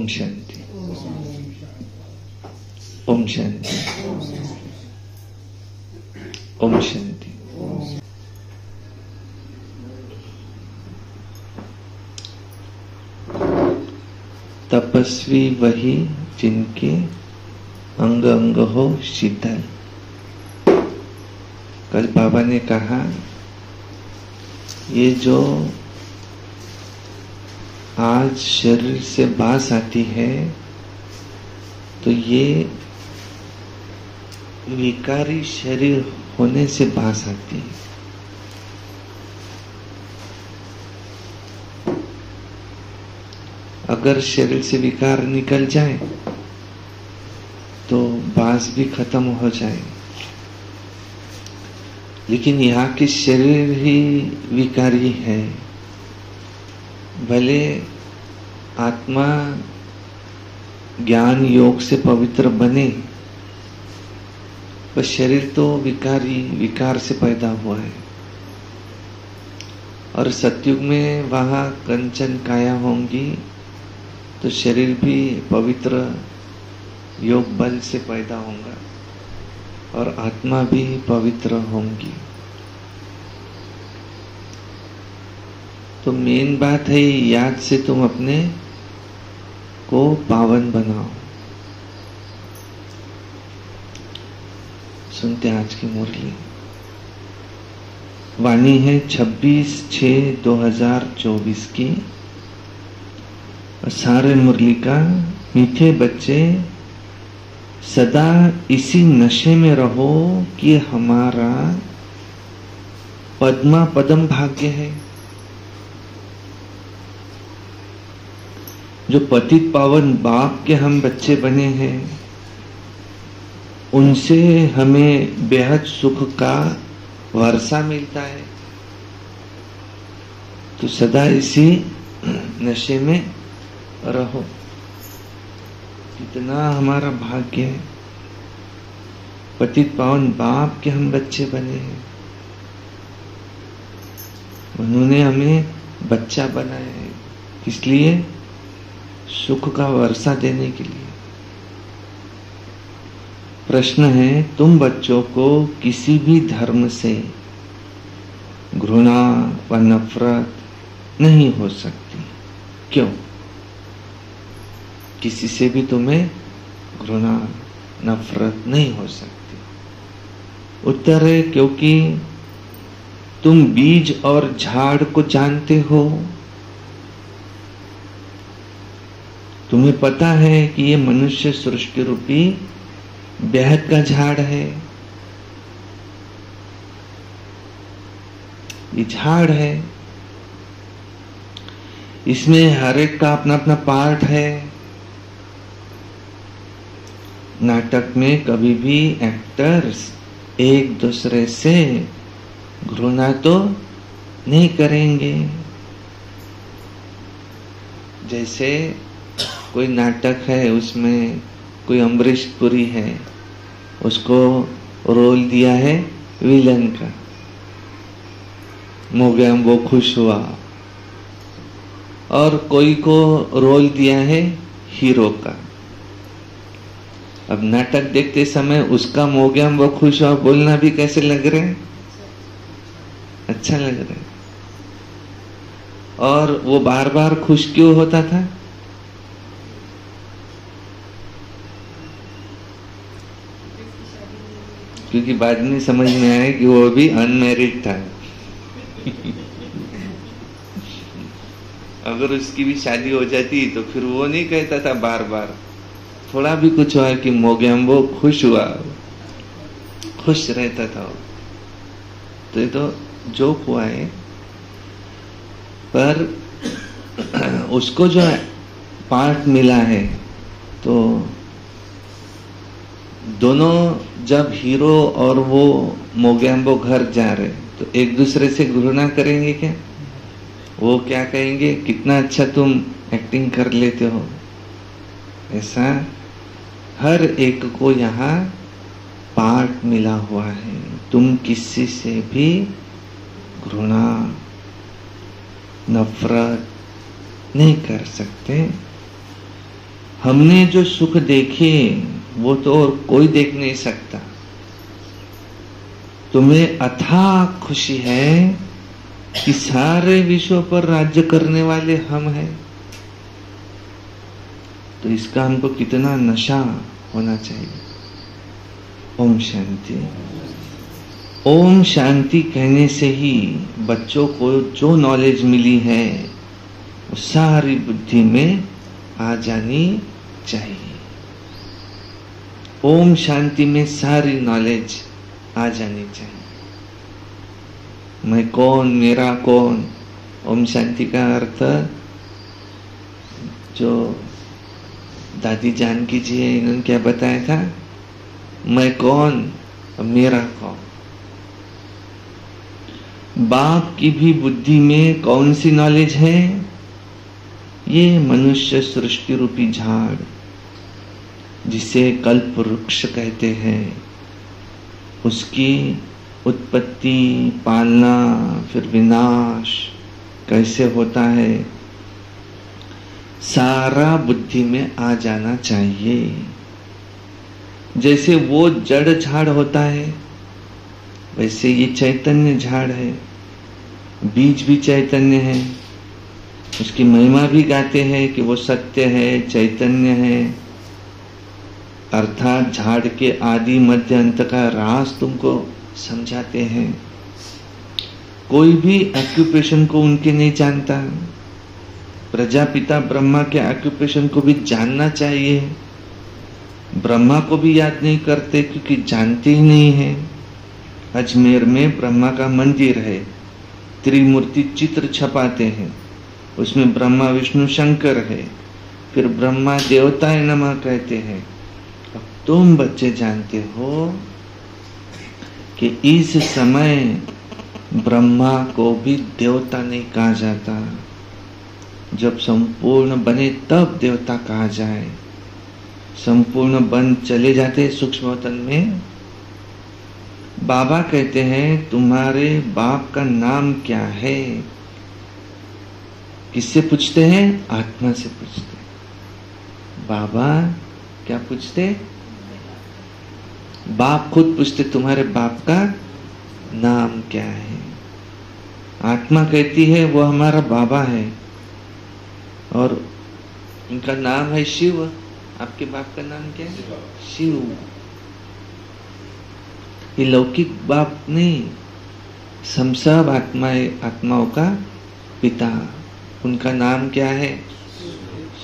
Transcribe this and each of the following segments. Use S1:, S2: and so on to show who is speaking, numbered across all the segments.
S1: ओम शांति। ओम शांति। ओम शांति। तपस्वी वही जिनके अंग अंग हो शीतल। कल बाबा ने कहा ये जो आज शरीर से बास आती है तो ये विकारी शरीर होने से बास आती है। अगर शरीर से विकार निकल जाए तो बास भी खत्म हो जाए, लेकिन यहाँ की शरीर ही विकारी है। भले आत्मा ज्ञान योग से पवित्र बने, पर शरीर तो विकार से पैदा हुआ है। और सतयुग में वहां कंचन काया होंगी तो शरीर भी पवित्र योग बल से पैदा होगा और आत्मा भी पवित्र होंगी। तो मेन बात है याद से तुम अपने को पावन बनाओ। सुनते आज की मुरली। वाणी है 26/6/2024 की। सारे मुरली का मीठे बच्चे सदा इसी नशे में रहो कि हमारा पद्मा पदम भाग्य है। जो पतित पावन बाप के हम बच्चे बने हैं उनसे हमें बेहद सुख का वर्षा मिलता है। तो सदा इसी नशे में रहो। कितना हमारा भाग्य है, पतित पावन बाप के हम बच्चे बने हैं। उन्होंने हमें बच्चा बनाया है, इसलिए सुख का वर्षा देने के लिए। प्रश्न है, तुम बच्चों को किसी भी धर्म से घृणा व नफरत नहीं हो सकती। क्यों? किसी से भी तुम्हें घृणा नफरत नहीं हो सकती। उत्तर है, क्योंकि तुम बीज और झाड़ को जानते हो। तुम्हें पता है कि ये मनुष्य सृष्टि रूपी बेहद का झाड़ है। ये झाड़ है, इसमें हर एक का अपना अपना पार्ट है। नाटक में कभी भी एक्टर्स एक दूसरे से घृणा तो नहीं करेंगे। जैसे कोई नाटक है, उसमें कोई अमरीश पुरी है, उसको रोल दिया है विलन का, मोगैम वो खुश हुआ। और कोई को रोल दिया है हीरो का। अब नाटक देखते समय उसका मोगैम वो खुश हुआ बोलना भी कैसे लग रहे हैं? अच्छा लग रहा है। और वो बार बार खुश क्यों होता था? क्योंकि बाद में समझ में आया कि वो भी अनमैरिड था। अगर उसकी भी शादी हो जाती तो फिर वो नहीं कहता था बार बार। थोड़ा भी कुछ हुआ कि मोगैम वो खुश हुआ, खुश रहता था। तो ये तो जोक हुआ है, पर उसको जो पार्ट मिला है, तो दोनों जब हीरो और वो मोगैम्बो घर जा रहे तो एक दूसरे से घृणा करेंगे क्या? वो क्या कहेंगे, कितना अच्छा तुम एक्टिंग कर लेते हो। ऐसा हर एक को यहाँ पार्ट मिला हुआ है। तुम किसी से भी घृणा नफरत नहीं कर सकते। हमने जो सुख देखे वो तो और कोई देख नहीं सकता। तुम्हें अथाह खुशी है कि सारे विश्व पर राज्य करने वाले हम हैं। तो इसका हमको कितना नशा होना चाहिए। ओम शांति। ओम शांति कहने से ही बच्चों को जो नॉलेज मिली है वो सारी बुद्धि में आ जानी चाहिए। ओम शांति में सारी नॉलेज आ जानी चाहिए। मैं कौन, मेरा कौन। ओम शांति का अर्थ जो दादी जानकी जी है, इन्होंने क्या बताया था? मैं कौन और मेरा कौन। बाप की भी बुद्धि में कौन सी नॉलेज है? ये मनुष्य सृष्टि रूपी झाड़, जिसे कल्प वृक्ष कहते हैं, उसकी उत्पत्ति, पालना, फिर विनाश कैसे होता है, सारा बुद्धि में आ जाना चाहिए। जैसे वो जड़ झाड़ होता है, वैसे ये चैतन्य झाड़ है। बीज भी चैतन्य है, उसकी महिमा भी गाते हैं कि वो सत्य है, चैतन्य है। अर्थात झाड़ के आदि मध्य अंत का राज तुमको समझाते हैं। कोई भी ऑक्यूपेशन को उनके नहीं जानता। प्रजापिता ब्रह्मा के ऑक्यूपेशन को भी जानना चाहिए। ब्रह्मा को भी याद नहीं करते क्योंकि जानते ही नहीं है। अजमेर में ब्रह्मा का मंदिर है, त्रिमूर्ति चित्र छपाते हैं, उसमें ब्रह्मा विष्णु शंकर है, फिर ब्रह्मा देवताए नमः कहते हैं। अब तुम बच्चे जानते हो कि इस समय ब्रह्मा को भी देवता नहीं कहा जाता। जब संपूर्ण बने तब देवता कहा जाए। संपूर्ण बन चले जाते सूक्ष्म वतन में। बाबा कहते हैं तुम्हारे बाप का नाम क्या है? किससे पूछते हैं? आत्मा से पूछते। बाबा क्या पूछते? बाप खुद पूछते तुम्हारे बाप का नाम क्या है? आत्मा कहती है वो हमारा बाबा है और उनका नाम है शिव। आपके बाप का नाम क्या है? शिव। ये लौकिक बाप नहीं, सब आत्माओं का पिता। उनका नाम क्या है?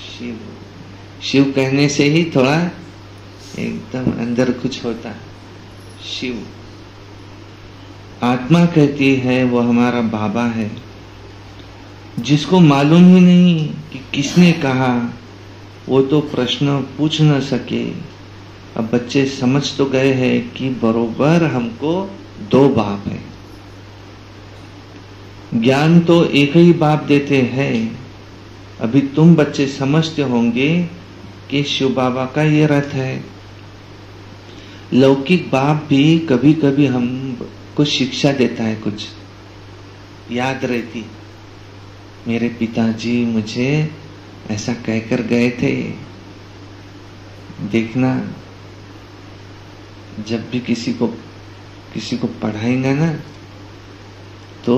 S1: शिव। शिव कहने से ही थोड़ा एकदम अंदर कुछ होता। शिव। आत्मा कहती है वो हमारा बाबा है, जिसको मालूम ही नहीं कि किसने कहा, वो तो प्रश्न पूछ न सके। अब बच्चे समझ तो गए हैं कि बरोबर हमको दो बाप है। ज्ञान तो एक ही बाप देते हैं। अभी तुम बच्चे समझते होंगे कि शिव बाबा का ये रथ है। लौकिक बाप भी कभी कभी हम कुछ शिक्षा देता है, कुछ याद रहती। मेरे पिताजी मुझे ऐसा कहकर गए थे। देखना, जब भी किसी को पढ़ाएंगे ना, तो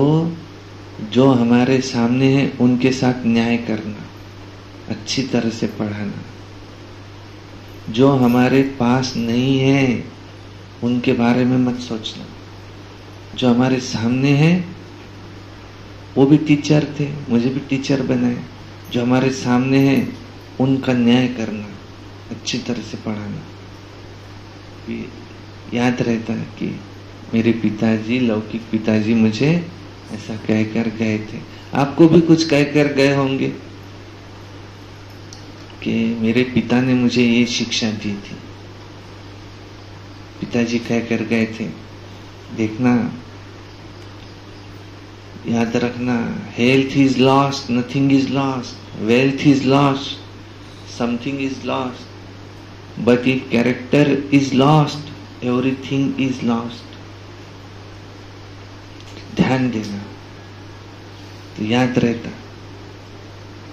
S1: जो हमारे सामने है उनके साथ न्याय करना, अच्छी तरह से पढ़ाना। जो हमारे पास नहीं है उनके बारे में मत सोचना। जो हमारे सामने है वो भी टीचर थे, मुझे भी टीचर बनाए। जो हमारे सामने है उनका न्याय करना, अच्छी तरह से पढ़ाना। याद रहता है कि मेरे पिताजी, लौकिक पिताजी मुझे ऐसा कहकर गए थे। आपको भी कुछ कहकर गए होंगे कि मेरे पिता ने मुझे ये शिक्षा दी थी। पिताजी कहकर गए थे। देखना, याद रखना, health is lost, nothing is lost, wealth is lost, something is lost, but if character is lost, everything is lost. ध्यान देना तो याद रहता।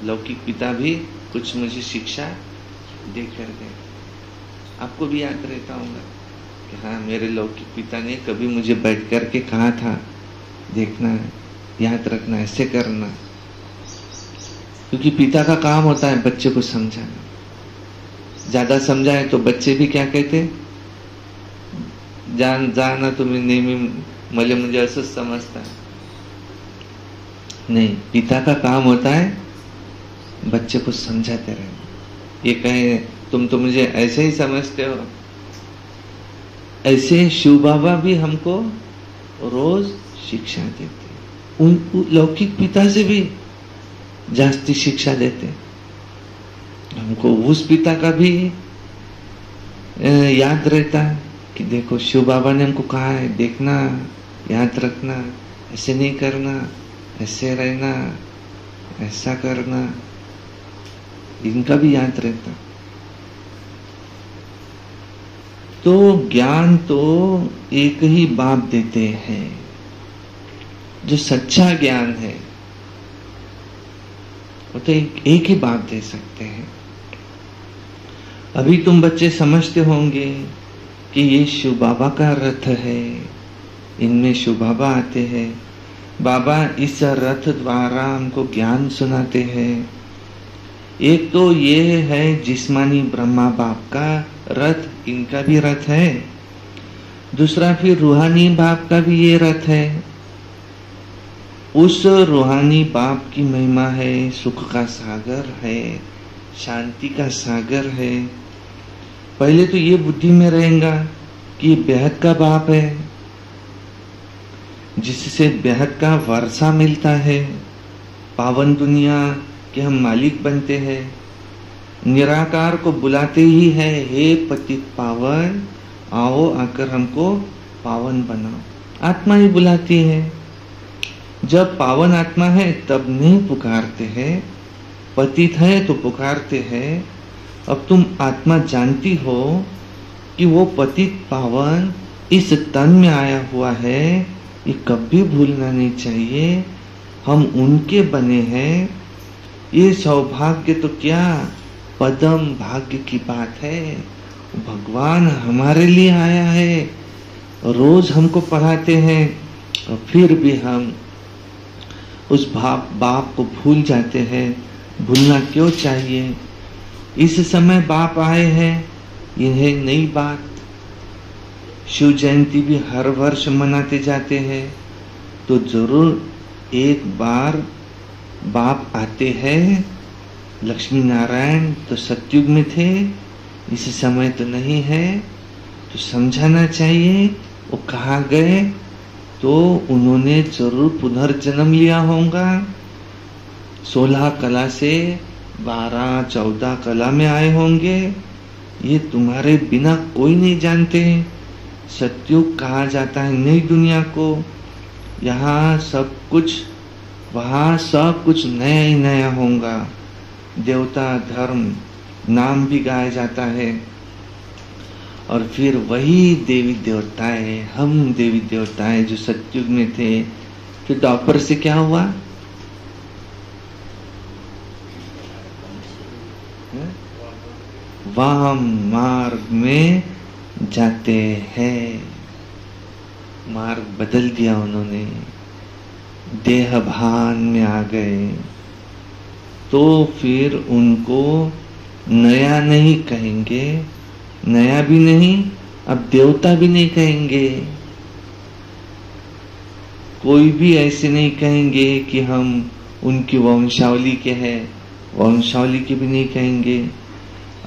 S1: लौकिक पिता भी कुछ मुझे शिक्षा देख कर गए। आपको भी याद रहता होगा कि हाँ, मेरे लौकिक पिता ने कभी मुझे बैठ कर के कहा था, देखना, याद रखना, ऐसे करना। क्योंकि पिता का काम होता है बच्चे को समझाना। ज्यादा समझाए तो बच्चे भी क्या कहते, जाना तुम्ही नेहमी मले म्हणजे असंच समजता। नहीं, पिता का काम होता है बच्चे को समझाते रहना। ये कहे तुम तो मुझे ऐसे ही समझते हो, ऐसे शिव बाबा भी हमको रोज शिक्षा देते। उन लौकिक पिता से भी जास्ती शिक्षा देते। हमको उस पिता का भी याद रहता है कि देखो शिव बाबा ने हमको कहा है, देखना, याद रखना, ऐसे नहीं करना, ऐसे रहना, ऐसा करना। इनका भी याद रहता। तो ज्ञान तो एक ही बाप देते हैं, जो सच्चा ज्ञान है वो तो एक ही बाप दे सकते हैं। अभी तुम बच्चे समझते होंगे कि ये शिव बाबा का रथ है, इनमें शिव बाबा आते हैं, बाबा इस रथ द्वारा हमको ज्ञान सुनाते हैं। एक तो ये है जिस्मानी ब्रह्मा बाप का रथ, इनका भी रथ है। दूसरा फिर रूहानी बाप का भी ये रथ है। उस रूहानी बाप की महिमा है, सुख का सागर है, शांति का सागर है। पहले तो ये बुद्धि में रहेगा कि ये बेहद का बाप है, जिससे बेहद का वर्षा मिलता है, पावन दुनिया के हम मालिक बनते हैं। निराकार को बुलाते ही है, हे पतित पावन, आओ आकर हमको पावन बनाओ। आत्मा ही बुलाती है। जब पावन आत्मा है तब नहीं पुकारते हैं, पतित है तो पुकारते हैं। अब तुम आत्मा जानती हो कि वो पतित पावन इस तन में आया हुआ है, ये कभी भूलना नहीं चाहिए। हम उनके बने हैं। ये सौभाग्य तो क्या, पदम भाग्य की बात है। भगवान हमारे लिए आया है, रोज हमको पढ़ाते हैं, और फिर भी हम उस बाप को भूल जाते हैं। भूलना क्यों चाहिए? इस समय बाप आए हैं, यह है नई बात। शिव जयंती भी हर वर्ष मनाते जाते हैं, तो जरूर एक बार बाप आते हैं। लक्ष्मी नारायण तो सतयुग में थे, इस समय तो नहीं है, तो समझाना चाहिए। वो कहाँ गए? तो उन्होंने जरूर पुनर्जन्म लिया होगा। 16 कला से 12-14 कला में आए होंगे। ये तुम्हारे बिना कोई नहीं जानते। सतयुग कहा जाता है नई दुनिया को। यहाँ सब कुछ, वहाँ सब कुछ नया ही नया होगा। देवता धर्म नाम भी गाया जाता है, और फिर वही देवी देवताएं, हम देवी देवताएं जो सतयुग में थे, फिर द्वापर से क्या हुआ? वाम मार्ग में जाते हैं। मार्ग बदल दिया उन्होंने, देह भान में आ गए। तो फिर उनको नया नहीं कहेंगे, नया भी नहीं, अब देवता भी नहीं कहेंगे। कोई भी ऐसे नहीं कहेंगे कि हम उनकी वंशावली के हैं, वंशावली के भी नहीं कहेंगे।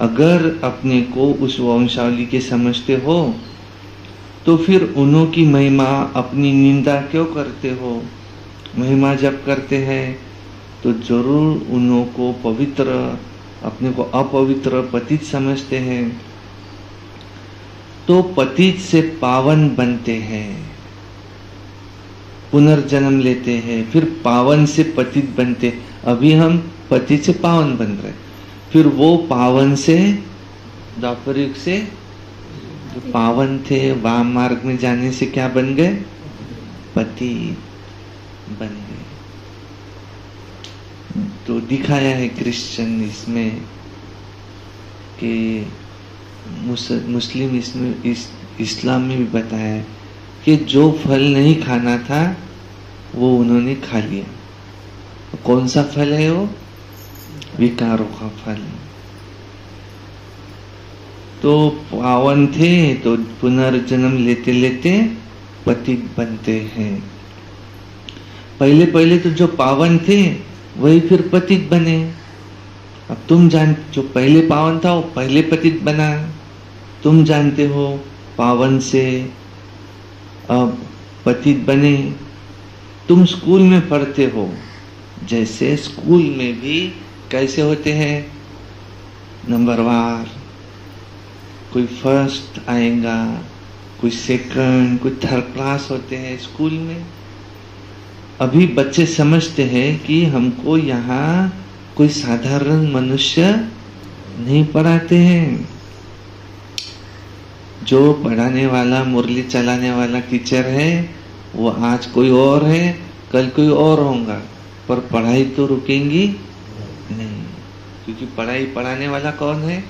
S1: अगर अपने को उस वंशावली के समझते हो तो फिर उन्हों की महिमा अपनी निंदा क्यों करते हो? महिमा जब करते हैं तो जरूर उन्हों को पवित्र, अपने को अपवित्र, पतित समझते हैं। तो पतित से पावन बनते हैं, पुनर्जन्म लेते हैं, फिर पावन से पतित बनते। अभी हम पतित से पावन बन रहे, फिर वो पावन से, द्वापर युग से जो पावन थे, वाम मार्ग में जाने से क्या बन गए? पतित बन गए। तो दिखाया है क्रिश्चियन इसमें कि मुस्लिम इसमें इस्लाम में भी बताया है कि जो फल नहीं खाना था वो उन्होंने खा लिया। कौन सा फल है वो? विकारों का फल। तो पावन थे तो पुनर्जन्म लेते लेते पतित बनते हैं। पहले पहले तो जो पावन थे वही फिर पतित बने। अब तुम जो पहले पावन था वो पहले पतित बना। तुम जानते हो पावन से अब पतित बने। तुम स्कूल में पढ़ते हो, जैसे स्कूल में भी कैसे होते हैं नंबरवार, कोई फर्स्ट आएगा, कोई सेकंड, कोई थर्ड क्लास होते हैं स्कूल में। अभी बच्चे समझते हैं कि हमको यहाँ कोई साधारण मनुष्य नहीं पढ़ाते हैं। जो पढ़ाने वाला, मुरली चलाने वाला टीचर है वो आज कोई और है, कल कोई और होगा, पर पढ़ाई तो रुकेंगी नहीं, क्योंकि पढ़ाई पढ़ाने वाला कौन है?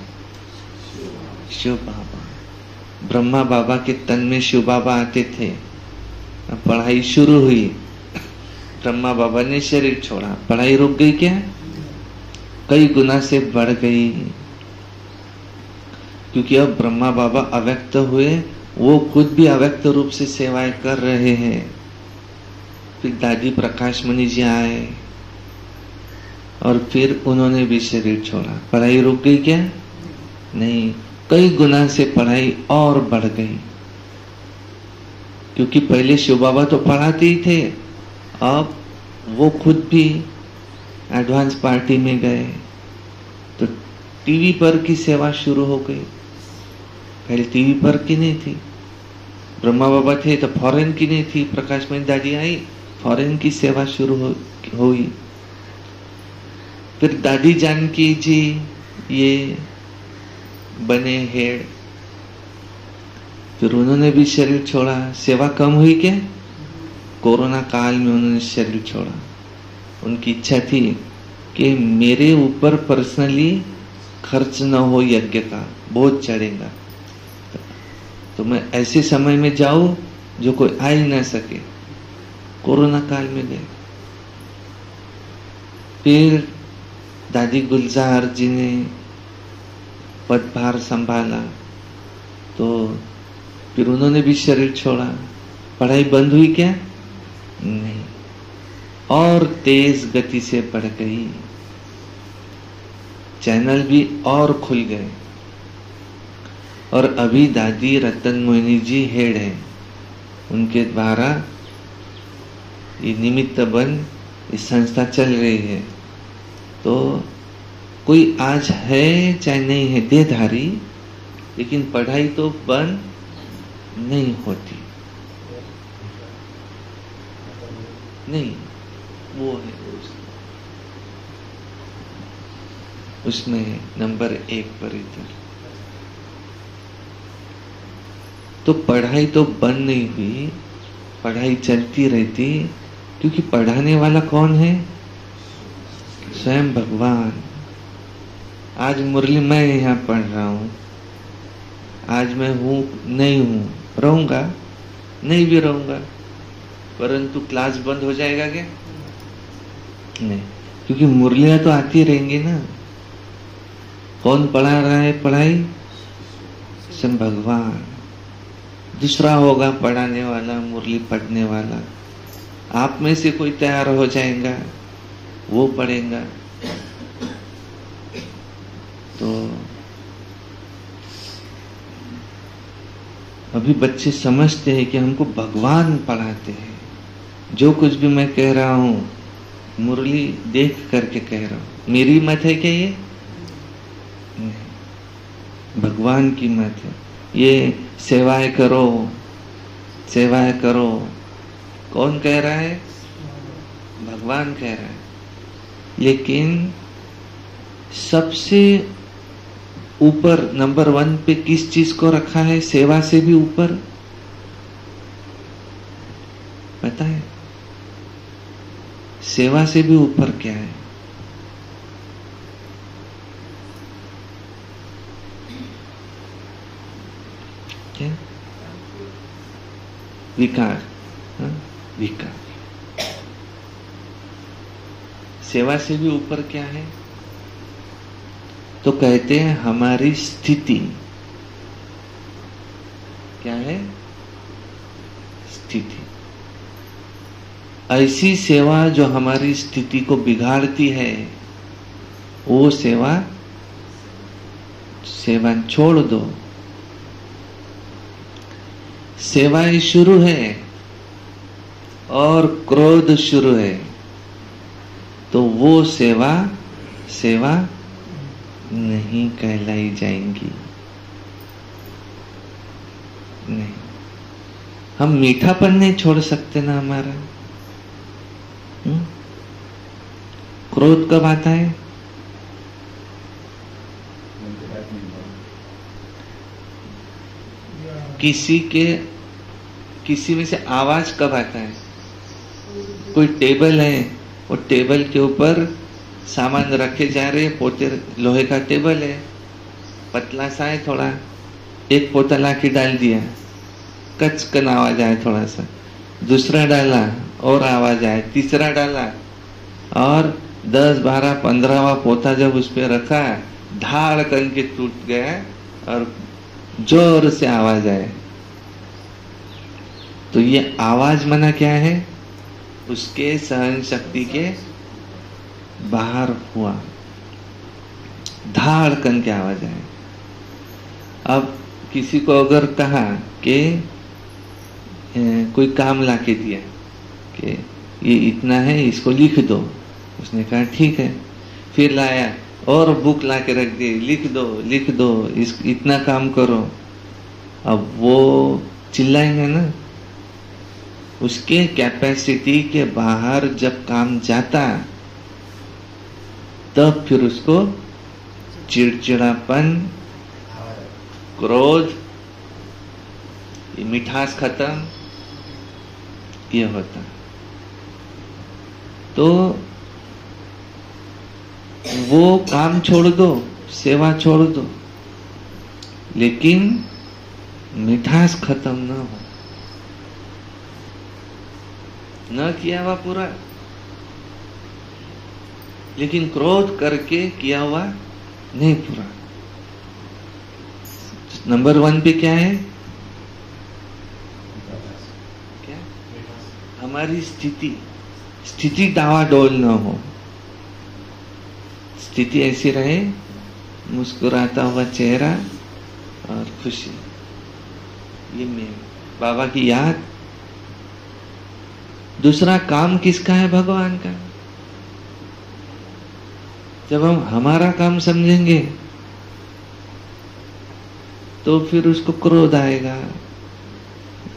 S1: शिव बाबा। ब्रह्मा बाबा के तन में शिव बाबा आते थे। अब पढ़ाई शुरू हुई, ब्रह्मा बाबा ने शरीर छोड़ा, पढ़ाई रुक गई क्या? कई गुना से बढ़ गई, क्योंकि अब ब्रह्मा बाबा अव्यक्त हुए, वो खुद भी अव्यक्त रूप से सेवाएं कर रहे हैं। फिर दादी प्रकाश मणि जी आए और फिर उन्होंने भी शरीर छोड़ा। पढ़ाई रुक गई क्या? नहीं, कई गुना से पढ़ाई और बढ़ गई, क्योंकि पहले शिव बाबा तो पढ़ाते ही थे, अब वो खुद भी एडवांस पार्टी में गए तो टीवी पर की सेवा शुरू हो गई। पहले टीवी पर की नहीं थी। ब्रह्मा बाबा थे तो फॉरेन की नहीं थी, प्रकाश मणि दादी आई, फॉरेन की सेवा शुरू हुई। फिर दादी जानकी जी ये बने हेड, फिर उन्होंने भी शरीर छोड़ा। सेवा कम हुई क्या? कोरोना काल में उन्होंने शरीर छोड़ा। उनकी इच्छा थी कि मेरे ऊपर पर्सनली खर्च न हो यज्ञ का, बहुत चढ़ेगा, तो मैं ऐसे समय में जाऊं जो कोई आ ही ना सके। कोरोना काल में गए। फिर दादी गुलजार जी ने पदभार संभाला, तो फिर उन्होंने भी शरीर छोड़ा। पढ़ाई बंद हुई क्या? नहीं, और तेज गति से बढ़ गई। चैनल भी और खुल गए। और अभी दादी रतन मोहिनी जी हेड है, उनके द्वारा ये निमित्त बन ये संस्था चल रही है। तो कोई आज है चाहे नहीं है देहधारी, लेकिन पढ़ाई तो बंद नहीं होती। नहीं, वो है उसमें नंबर 1 पर इधर। तो पढ़ाई तो बंद नहीं हुई, पढ़ाई चलती रहती, क्योंकि पढ़ाने वाला कौन है? स्वयं भगवान। आज मुरली मैं यहाँ पढ़ रहा हूँ, आज मैं हूँ नहीं हूँ, रहूंगा नहीं भी रहूंगा, परंतु क्लास बंद हो जाएगा क्या? नहीं, क्योंकि मुरलियां तो आती रहेंगी ना। कौन पढ़ा रहा है पढ़ाई? स्वयं भगवान। दूसरा होगा पढ़ाने वाला, मुरली पढ़ने वाला। आप में से कोई तैयार हो जाएगा, वो पढ़ेगा। तो अभी बच्चे समझते हैं कि हमको भगवान पढ़ाते हैं। जो कुछ भी मैं कह रहा हूँ मुरली देख करके कह रहा हूँ। मेरी मत है क्या ये? नहीं, भगवान की मत है। ये सेवाएं करो, सेवाएं करो, कौन कह रहा है? भगवान कह रहा है। लेकिन सबसे ऊपर नंबर 1 पे किस चीज को रखा है? सेवा से भी ऊपर पता है? सेवा से भी ऊपर क्या है? क्या? विकार, विकार। सेवा से भी ऊपर क्या है? तो कहते हैं हमारी स्थिति। क्या है? स्थिति। ऐसी सेवा जो हमारी स्थिति को बिगाड़ती है, वो सेवा छोड़ दो। सेवाएं शुरू है और क्रोध शुरू है, तो वो सेवा नहीं कहलाई जाएंगी। नहीं, हम मीठापन नहीं छोड़ सकते ना हमारा। क्रोध कब आता है? किसी में से आवाज कब आता है? कोई टेबल है, वो टेबल के ऊपर सामान रखे जा रहे, पोते लोहे का टेबल है, पतला सा है थोड़ा, एक पोता लाके डाल दिया, कचकन आवाज आए, थोड़ा सा दूसरा डाला और आवाज आए, तीसरा डाला, और 10, 12, 15वां पोता जब उस पर रखा, धाड़ करके टूट गया और जोर से आवाज आए। तो ये आवाज मना क्या है? उसके सहन शक्ति के बाहर हुआ, धाड़ करके आवाज आए। अब किसी को अगर कहा कि कोई काम लाके दिया कि ये इतना है, इसको लिख दो, उसने कहा ठीक है, फिर लाया और बुक लाके रख दी, लिख दो, इतना काम करो। अब वो चिल्लाएंगे ना, उसके कैपेसिटी के बाहर जब काम जाता, तब फिर उसको चिड़चिड़ापन, क्रोध, ये मिठास खत्म, ये होता। तो वो काम छोड़ दो, सेवा छोड़ दो, लेकिन मिठास खत्म ना हो। न किया हुआ पूरा, लेकिन क्रोध करके किया हुआ नहीं पूरा। नंबर 1 पे क्या है? क्या? हमारी स्थिति डावाडोल न हो, स्थिति ऐसी रहे, मुस्कुराता हुआ चेहरा और खुशी। ये मैं बाबा की याद। दूसरा काम किसका है? भगवान का। जब हम हमारा काम समझेंगे तो फिर उसको क्रोध आएगा,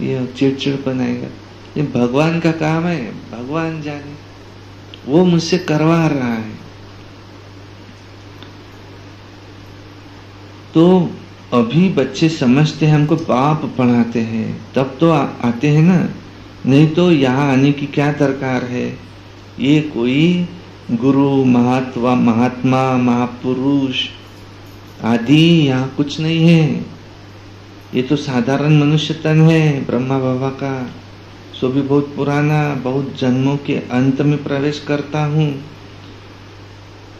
S1: ये चिड़चिड़पन आएगा। ये भगवान का काम है, भगवान जाने, वो मुझसे करवा रहा है। तो अभी बच्चे समझते हैं हमको बाप पढ़ाते हैं, तब तो आते हैं ना, नहीं तो यहाँ आने की क्या दरकार है। ये कोई गुरु, महात्मा, महापुरुष आदि यहाँ कुछ नहीं है। ये तो साधारण मनुष्य तन है ब्रह्मा बाबा का, सो भी बहुत पुराना, बहुत जन्मों के अंत में प्रवेश करता हूँ,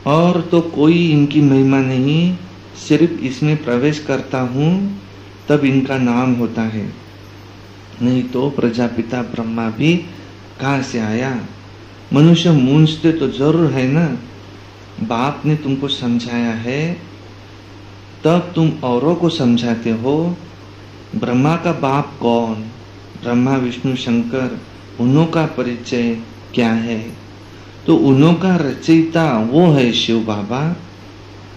S1: और तो कोई इनकी महिमा नहीं, सिर्फ इसमें प्रवेश करता हूँ तब इनका नाम होता है। नहीं तो प्रजापिता ब्रह्मा भी कहाँ से आया? मनुष्य मूंझते तो जरूर है ना, बाप ने तुमको समझाया है तब तुम औरों को समझाते हो। ब्रह्मा का बाप कौन? ब्रह्मा विष्णु शंकर, उन्हों का परिचय क्या है? तो उन्हों का रचयिता वो है शिव बाबा।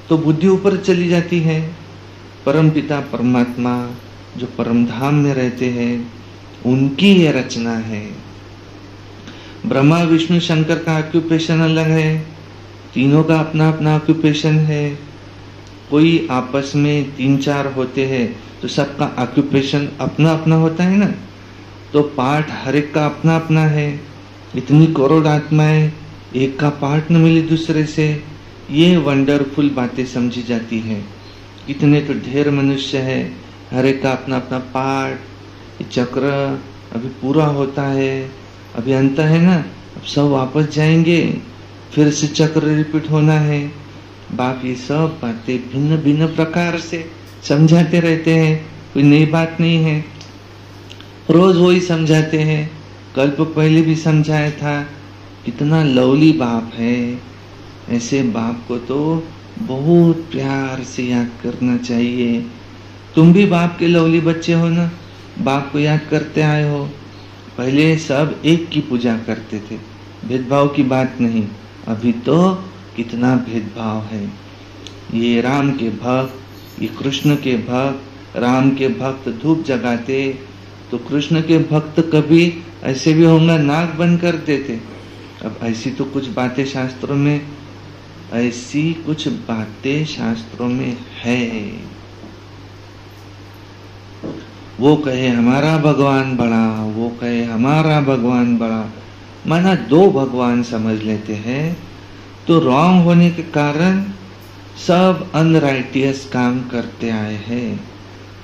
S1: तो बुद्धि ऊपर चली जाती है। परम पिता परमात्मा जो परम धाम में रहते हैं, उनकी ये रचना है। ब्रह्मा विष्णु शंकर का ऑक्यूपेशन अलग है, तीनों का अपना अपना ऑक्यूपेशन है। कोई आपस में 3-4 होते हैं तो सबका ऑक्यूपेशन अपना अपना होता है ना, तो पाठ हर एक का अपना अपना है। इतनी करोड़ आत्माएं, एक का पाठ न मिले दूसरे से, ये वंडरफुल बातें समझी जाती है। इतने तो ढेर मनुष्य है, हर एक का अपना अपना पार्ट, ये चक्र अभी पूरा होता है, अभी अंत है ना, अब सब वापस जाएंगे, फिर से चक्र रिपीट होना है। बाप ये सब बातें भिन्न भिन्न प्रकार से समझाते रहते हैं, कोई नई बात नहीं है, रोज वही समझाते हैं। कल्प पहले भी समझाया था। कितना लवली बाप है, ऐसे बाप को तो बहुत प्यार से याद करना चाहिए। तुम भी बाप के लवली बच्चे हो ना, बाप को याद करते आए हो। पहले सब एक की पूजा करते थे, भेदभाव की बात नहीं। अभी तो कितना भेदभाव है। ये राम के भक्त, ये कृष्ण के भक्त, राम के भक्त धूप जगाते तो कृष्ण के भक्त कभी ऐसे भी होंगे नाक बंद कर देते। अब ऐसी तो कुछ बातें शास्त्रों में, ऐसी कुछ बातें शास्त्रों में है। वो कहे हमारा भगवान बड़ा, वो कहे हमारा भगवान बड़ा, माना दो भगवान समझ लेते हैं। तो रॉन्ग होने के कारण सब अनराइटियस काम करते आए हैं।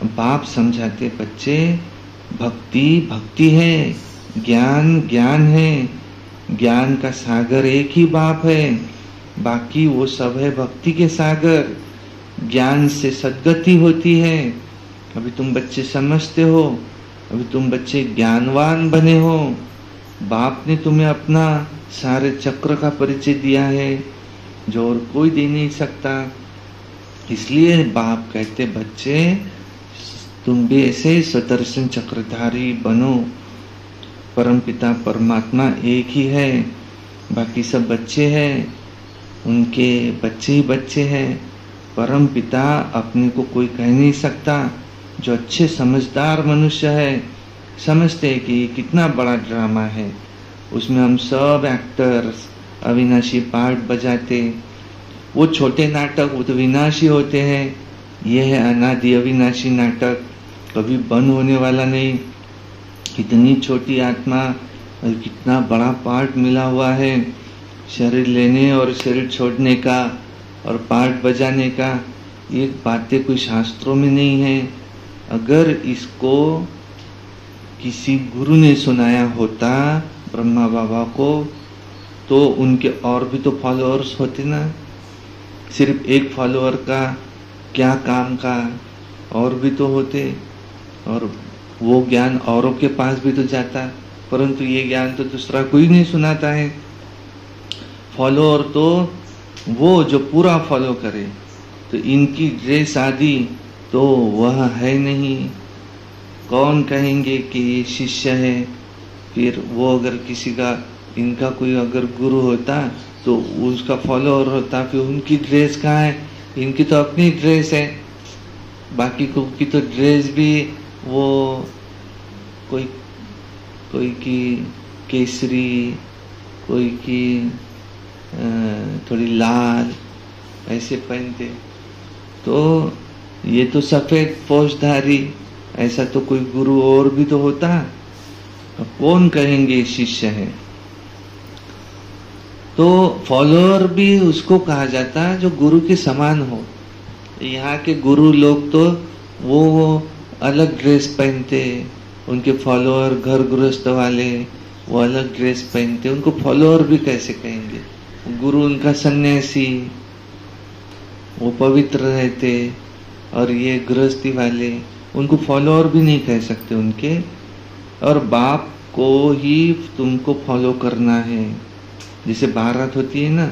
S1: बाप समझाते बच्चे भक्ति भक्ति है, ज्ञान ज्ञान है, ज्ञान का सागर एक ही बाप है, बाकी वो सब है भक्ति के सागर। ज्ञान से सद्गति होती है। अभी तुम बच्चे समझते हो, अभी तुम बच्चे ज्ञानवान बने हो। बाप ने तुम्हें अपना सारे चक्र का परिचय दिया है जो और कोई दे नहीं सकता। इसलिए बाप कहते बच्चे तुम भी ऐसे सुदर्शन चक्रधारी बनो। परमपिता परमात्मा एक ही है, बाकी सब बच्चे हैं, उनके बच्चे ही बच्चे हैं। परमपिता अपने को कोई कह नहीं सकता। जो अच्छे समझदार मनुष्य है समझते हैं कि ये कितना बड़ा ड्रामा है, उसमें हम सब एक्टर्स अविनाशी पार्ट बजाते। वो छोटे नाटक वो तो विनाशी होते हैं, ये है अनादि अविनाशी नाटक, कभी बंद होने वाला नहीं। कितनी छोटी आत्मा और कितना बड़ा पार्ट मिला हुआ है, शरीर लेने और शरीर छोड़ने का और पार्ट बजाने का। ये बातें कोई शास्त्रों में नहीं है। अगर इसको किसी गुरु ने सुनाया होता ब्रह्मा बाबा को, तो उनके और भी तो फॉलोअर्स होते ना। सिर्फ एक फॉलोअर का क्या काम का, और भी तो होते, और वो ज्ञान औरों के पास भी तो जाता। परंतु ये ज्ञान तो दूसरा कोई नहीं सुनाता है। फॉलोअर तो वो जो पूरा फॉलो करे। तो इनकी ड्रेस आदि तो वह है नहीं। कौन कहेंगे कि ये शिष्य है। फिर वो अगर किसी का, इनका कोई अगर गुरु होता तो उसका फॉलोअर होता, फिर उनकी ड्रेस कहाँ है। इनकी तो अपनी ड्रेस है, बाकी को की तो ड्रेस भी वो कोई की केसरी, कोई की थोड़ी लाल ऐसे पहनते। तो ये तो सफेद पोषधारी, ऐसा तो कोई गुरु और भी तो होता। कौन कहेंगे शिष्य है। तो फॉलोअर भी उसको कहा जाता है जो गुरु के समान हो। यहाँ के गुरु लोग तो वो अलग ड्रेस पहनते, उनके फॉलोअर घर गृहस्थ वाले वो अलग ड्रेस पहनते, उनको फॉलोअर भी कैसे कहेंगे। गुरु उनका सन्यासी, वो पवित्र रहते, और ये गृहस्थी वाले उनको फॉलोअर भी नहीं कह सकते उनके। और बाप को ही तुमको फॉलो करना है। जैसे बारात होती है ना,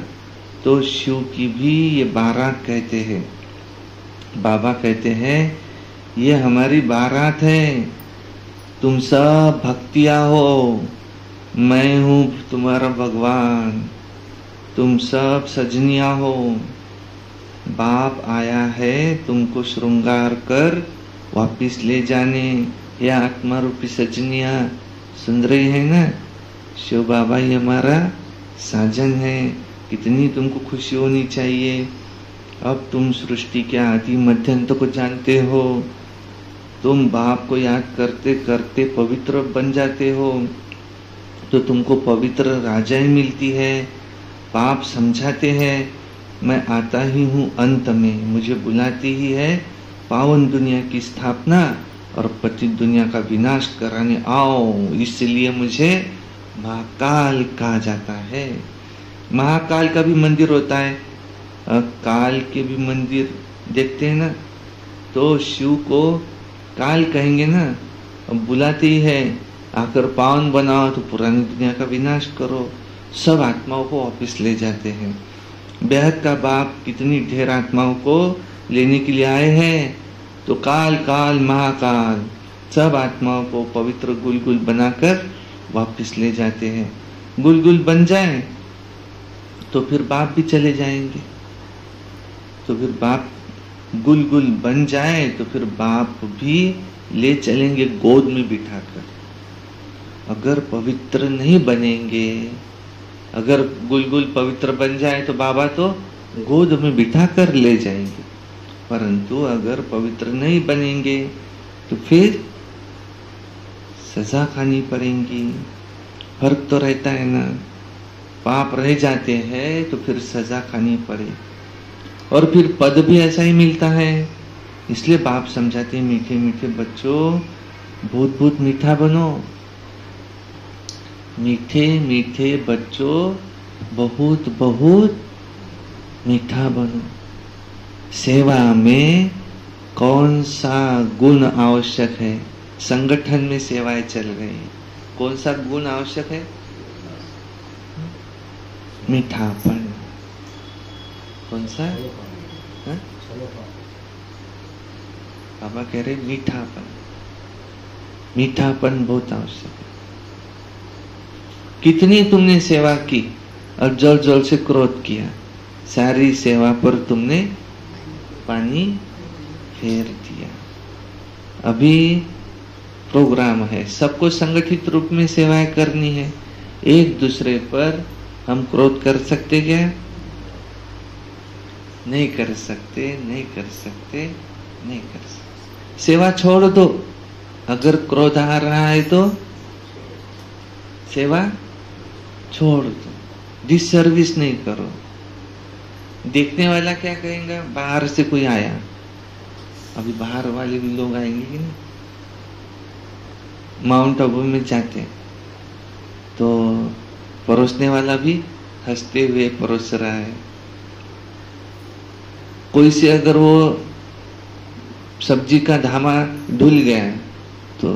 S1: तो शिव की भी ये बारात कहते हैं। बाबा कहते हैं ये हमारी बारात है, तुम सब भक्तिया हो, मैं हूँ तुम्हारा भगवान, तुम सब सजनिया हो। बाप आया है तुमको श्रृंगार कर वापिस ले जाने। ये आत्मा रूपी सजनिया सुन रही है ना, शिव बाबा ही हमारा साजन है। कितनी तुमको खुशी होनी चाहिए। अब तुम सृष्टि के आदि मध्यंत को जानते हो, तुम बाप को याद करते करते पवित्र बन जाते हो, तो तुमको पवित्र राजा ही मिलती है। बाप समझाते हैं मैं आता ही हूँ अंत में, मुझे बुलाती ही है पावन दुनिया की स्थापना और पतित दुनिया का विनाश कराने आओ, इसलिए मुझे महाकाल कहा जाता है। महाकाल का भी मंदिर होता है, काल के भी मंदिर देखते हैं ना, तो शिव को काल कहेंगे ना, बुलाते ही है, आकर पावन बनाओ तो पुरानी दुनिया का विनाश करो। सब आत्माओं को वापिस ले जाते हैं। बेहद का बाप कितनी ढेर आत्माओं को लेने के लिए आए हैं, तो काल काल महाकाल सब आत्माओं को पवित्र गुलगुल बनाकर वापिस ले जाते हैं। गुलगुल बन जाए तो फिर बाप भी चले जाएंगे, तो फिर बाप गुलगुल बन जाए तो फिर बाप भी ले चलेंगे गोद में बिठाकर। अगर पवित्र नहीं बनेंगे, अगर गुलगुल पवित्र बन जाए तो बाबा तो गोद में बिठाकर ले जाएंगे, परंतु अगर पवित्र नहीं बनेंगे तो फिर सजा खानी पड़ेगी। फर्क तो रहता है ना, पाप रह जाते हैं तो फिर सजा खानी पड़े, और फिर पद भी ऐसा ही मिलता है। इसलिए बाप समझाते हैं, मीठे मीठे बच्चों बहुत बहुत मीठा बनो, मीठे मीठे बच्चों बहुत बहुत मीठा बनो। सेवा में कौन सा गुण आवश्यक है? संगठन में सेवाएं चल रही है, कौन सा गुण आवश्यक है? मीठापन। कौन सा? बाबा कह रहे मीठापन, मीठापन बहुत आवश्यक है। कितनी तुमने सेवा की और जल जल से क्रोध किया, सारी सेवा पर तुमने पानी फेर दिया। अभी प्रोग्राम है, सबको संगठित रूप में सेवाएं करनी है। एक दूसरे पर हम क्रोध कर सकते क्या? नहीं कर सकते, नहीं कर सकते, नहीं कर सकते। सेवा छोड़ दो, अगर क्रोध आ रहा है तो सेवा छोड़ दो, डिसर्विस नहीं करो। देखने वाला क्या कहेगा? बाहर से कोई आया, अभी बाहर वाले भी लोग आएंगे कि नहीं? माउंट आबू में जाते तो परोसने वाला भी हंसते हुए परोस रहा है। कोई से अगर वो सब्जी का धामा ढुल गया तो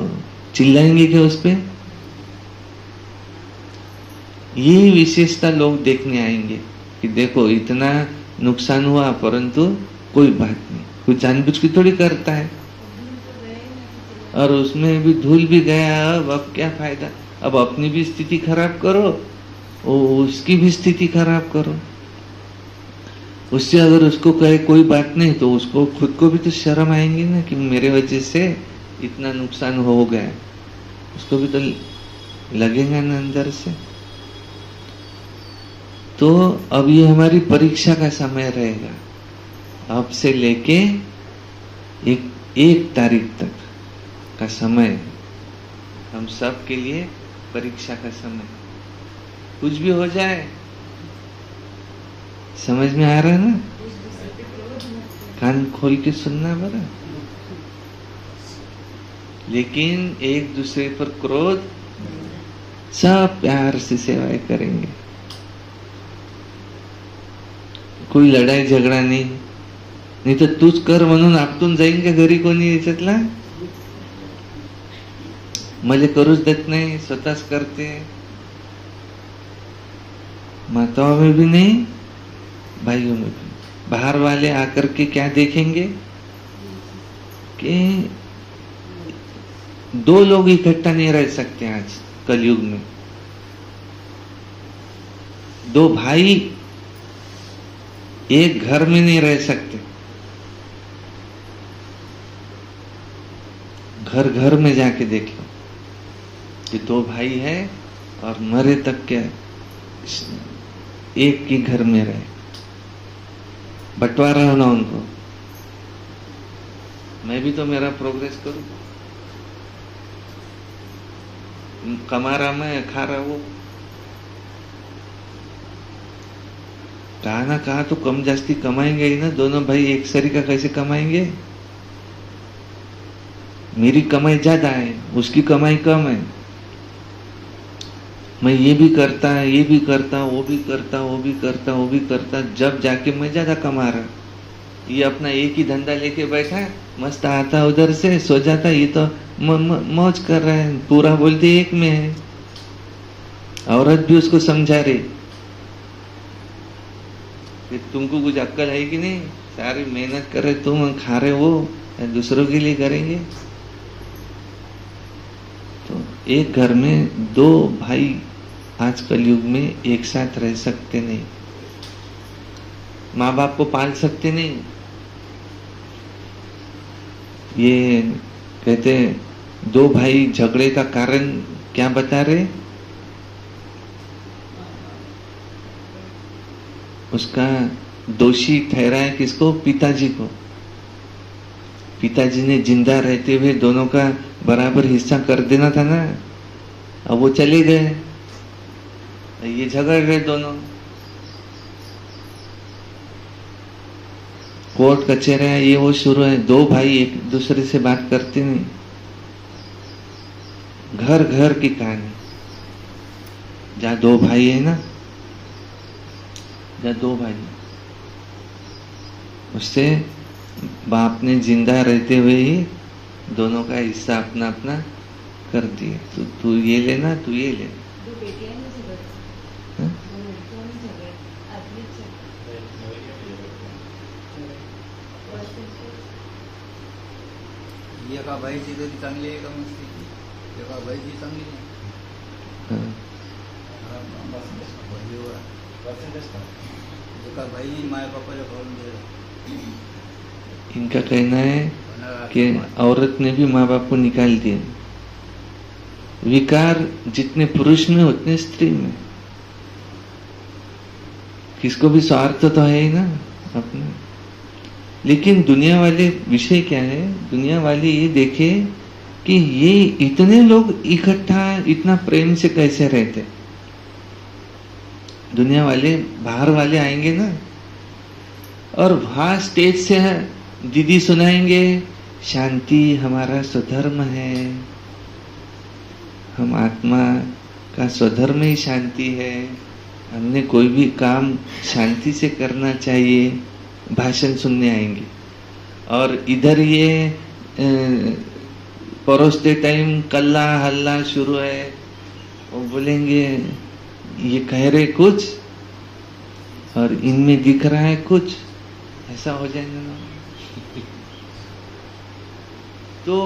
S1: चिल्लाएंगे क्या उस पे? ये विशेषता लोग देखने आएंगे कि देखो इतना नुकसान हुआ, परंतु कोई बात नहीं, कोई जानबूझ के थोड़ी करता है, और उसमें भी धूल भी गया, अब क्या फायदा? अब अपनी भी स्थिति खराब करो, उसकी भी स्थिति खराब करो। उससे अगर उसको कहे कोई बात नहीं, तो उसको खुद को भी तो शर्म आएंगी ना कि मेरे वजह से इतना नुकसान हो गया, उसको भी तो लगेगा ना अंदर से। तो अब ये हमारी परीक्षा का समय रहेगा, अब से लेके एक तारीख तक का समय हम सब के लिए परीक्षा का समय। कुछ भी हो जाए, समझ में आ रहा है ना? कान खोल के सुनना बड़ा। लेकिन एक दूसरे पर क्रोध, सब प्यार से सेवाएं करेंगे, कोई लढाई झगडा नाही तर तूच कर म्हणून आपटून जाईन का घरी कोणी याच्यातला? मले करूच देत नाही, स्वतःच करते। माताओं में भी नहीं, भाइयों में भी। बाहर वाले आकर के क्या देखेंगे कि दो लोग इकट्ठा नहीं रह सकते आज कलयुग में। दो भाई एक घर में नहीं रह सकते, घर घर में जाके देख लो कि दो भाई है और मरे तक क्या एक ही घर में रहे, बंटवारा होना उनको। मैं भी तो मेरा प्रोग्रेस करूं, कमा रहा मैं, खा रहा वो, कहा ना कहा तो कम जास्ती कमाएंगे ही ना। दोनों भाई एक सरी का कैसे कमाएंगे? मेरी कमाई ज्यादा है, उसकी कमाई कम है, मैं ये भी करता, ये भी करता, वो भी करता, वो भी करता, वो भी करता, जब जाके मैं ज्यादा कमा रहा। ये अपना एक ही धंधा लेके बैठा है, मस्त आता उधर से सो जाता, ये तो मौज कर रहा है, पूरा बोलते एक में है। औरत भी उसको समझा रही कि तुमको कुछ अक्कल है कि नहीं, सारी मेहनत कर रहे तुम, खा रहे वो, दूसरों के लिए करेंगे। तो एक घर में दो भाई आज कलयुग में एक साथ रह सकते नहीं, माँ बाप को पाल सकते नहीं। ये कहते दो भाई झगड़े का कारण क्या बता रहे, उसका दोषी ठहराया किसको, पिताजी को। पिताजी ने जिंदा रहते हुए दोनों का बराबर हिस्सा कर देना था ना, अब वो चले गए, ये झगड़ रहे दोनों। कोर्ट कचहरियां ये वो शुरू है, दो भाई एक दूसरे से बात करते नहीं। घर घर की कहानी, जहां दो भाई है ना, जहां दो भाई, उससे बाप ने जिंदा रहते हुए ही दोनों का हिस्सा अपना अपना कर दिया। तू ये लेना, तू ये ले।
S2: एका बाईची तरी चांगली आहे का मस्ती, एका बाईची चांगली नाही, एका बाई माय बापाला करून दिलं।
S1: इनका कहना है कि औरत ने भी माँ बाप को निकाल दिया। विकार जितने पुरुष में उतने स्त्री में। किसको भी स्वार्थ तो है ही ना अपना। लेकिन दुनिया वाले विषय क्या है, दुनिया वाले ये देखे कि ये इतने लोग इकट्ठा इतना प्रेम से कैसे रहते। दुनिया वाले बाहर वाले आएंगे ना, और वहां स्टेज से दीदी सुनाएंगे, शांति हमारा स्वधर्म है, हम आत्मा का स्वधर्म ही शांति है, हमने कोई भी काम शांति से करना चाहिए, भाषण सुनने आएंगे। और इधर ये परोसते टाइम कल्ला हल्ला शुरू है, वो बोलेंगे ये कह रहे कुछ और इनमें दिख रहा है कुछ, ऐसा हो जाएगा ना। तो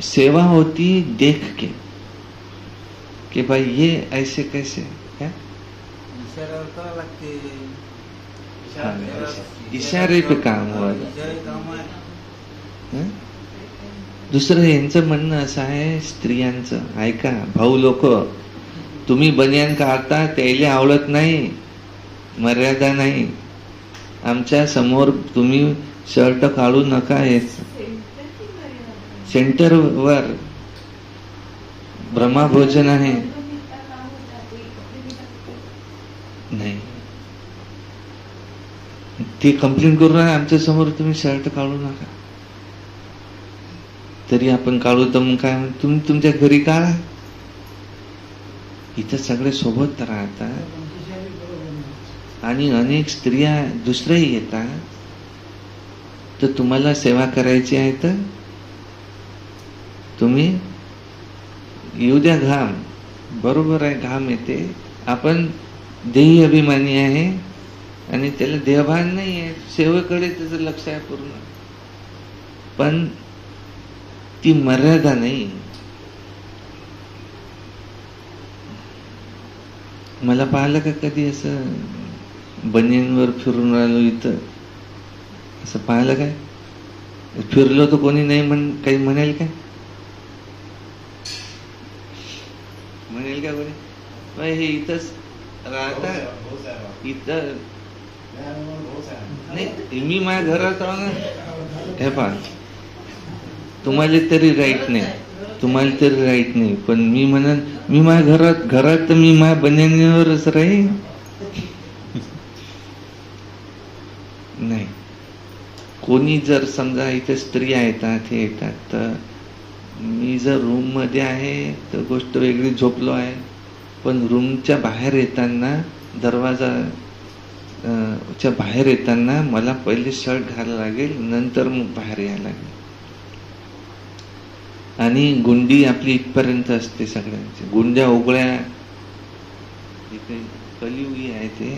S1: सेवा होती देख के कि भाई ये ऐसे कैसे है,
S2: इशारा करावं लागते,
S1: इशारे पे काम हुआ। दुसरं यांचं म्हणणं असं आहे स्त्रियांचं, ऐका भाऊ लोक, तुम्ही बनियान काढता त्याला आवडत नाही, मर्यादा नाही, आमच्या समोर तुम्ही शर्ट काढू नका। सेंटर वर ब्रह्मभोजन आहे, नाही ते कंप्लेंट करू नका, आमच्या समोर तुम्ही शर्ट काढू नका। तरी आपण काढू तर मग काय, तुम्ही तुमच्या घरी काढा, इथं सगळे सोबत राहतात आणि अनेक स्त्रिया दुसऱ्याही येतात, तर तुम्हाला सेवा करायची आहे तर तुम्ही येऊ द्या। घाम बरोबर आहे, घाम येते, आपण देही अभिमानी आहे आणि त्याला देहभान नाही आहे, सेवेकडे त्याचं लक्ष आहे पूर्ण, पण ती मर्यादा नाही। मला पाहिलं का कधी असं बनियनवर फिरून राहिलो, इथं असं पाहिलं काय, फिरलो तर कोणी नाही काही म्हणेल काय, म्हणेल का कोणी, हे इथंच राहता, इथं नाही, मी माझ्या घरात राहू ना, हे पहा तुम्हाला तरी राईट नाही, तुम्हाला तरी राईट नाही, पण मी म्हणन मी माझ्या घरात तर मी माझ्या बनियानीवरच राहीन नाही। कोणी जर समजा इथे स्त्रिया येतात, हे येतात, तर जर रूम मध्ये आहे तर गोष्ट वेगळी, झोपलो आहे. पण रूमच्या बाहेर येताना, दरवाजा च्या बाहेर येताना मला पहिले शर्ट घालायला लागेल, नंतर मग बाहेर यायला लागेल. आणि गुंडी आपली इथपर्यंत असते सगळ्यांची. गुंड्या उघड्या, इथे कलियुगी आहे ते.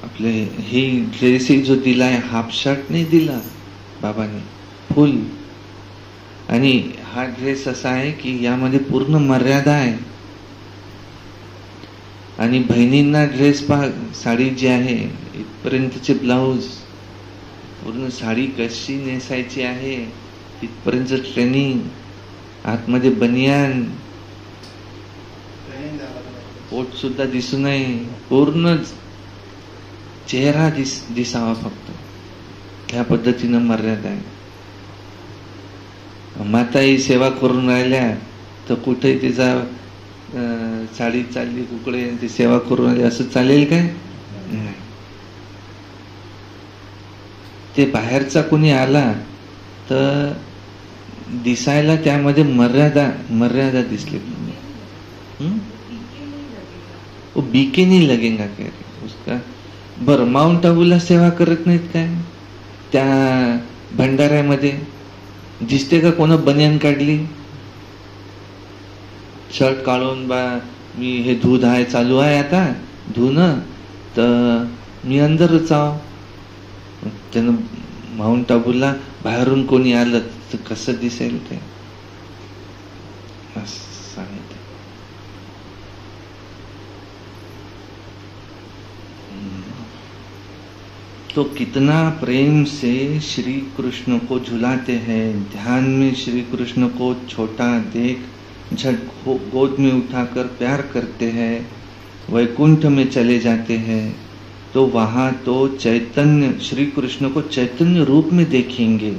S1: आपले हे ड्रेस जो दिलाय, हाफ शर्ट नाही दिला बाबांनी, फुल. आणि हा ड्रेस असा आहे की यामध्ये पूर्ण मर्यादा आहे. आणि बहिणींना ड्रेस पहा, साडी जी आहे इथपर्यंतचे ब्लाऊज, पूर्ण साडी कशी नेसायची आहे तिथपर्यंत ट्रेनिंग, आतमध्ये बनियान, पोट सुद्धा दिसू नये, पूर्ण चेहरा दिसावा फक्त, ह्या पद्धतीनं मर्यादा आहे. माताही सेवा करून राहिल्या तर कुठे तिचा साडी चालली कुकडे, ती सेवा करून राहिली असं चालेल काय? नाही. ते बाहेरचा कोणी आला तर दिसायला त्यामध्ये मर्यादा दिसली. वो बीके नहीं लगेगा कह रहे उसका. बरं, माउंट आबूला सेवा करत नाहीत काय? त्या भंडाऱ्यामध्ये दिसते का कोणा बनियान काढली, शर्ट काढून, बा मी हे दूध आहे चालू आहे आता धुणं, तर मी अंदरच आहो. त्यानं माउंट आबूला बाहेरून कोणी आलं तर कसं दिसेल ते सांगितलं. तो कितना प्रेम से श्री कृष्ण को झुलाते हैं. ध्यान में श्री कृष्ण को छोटा देख झट गोद में उठाकर प्यार करते हैं. वैकुंठ में चले जाते हैं तो वहां तो चैतन्य, श्री कृष्ण को चैतन्य रूप में देखेंगे.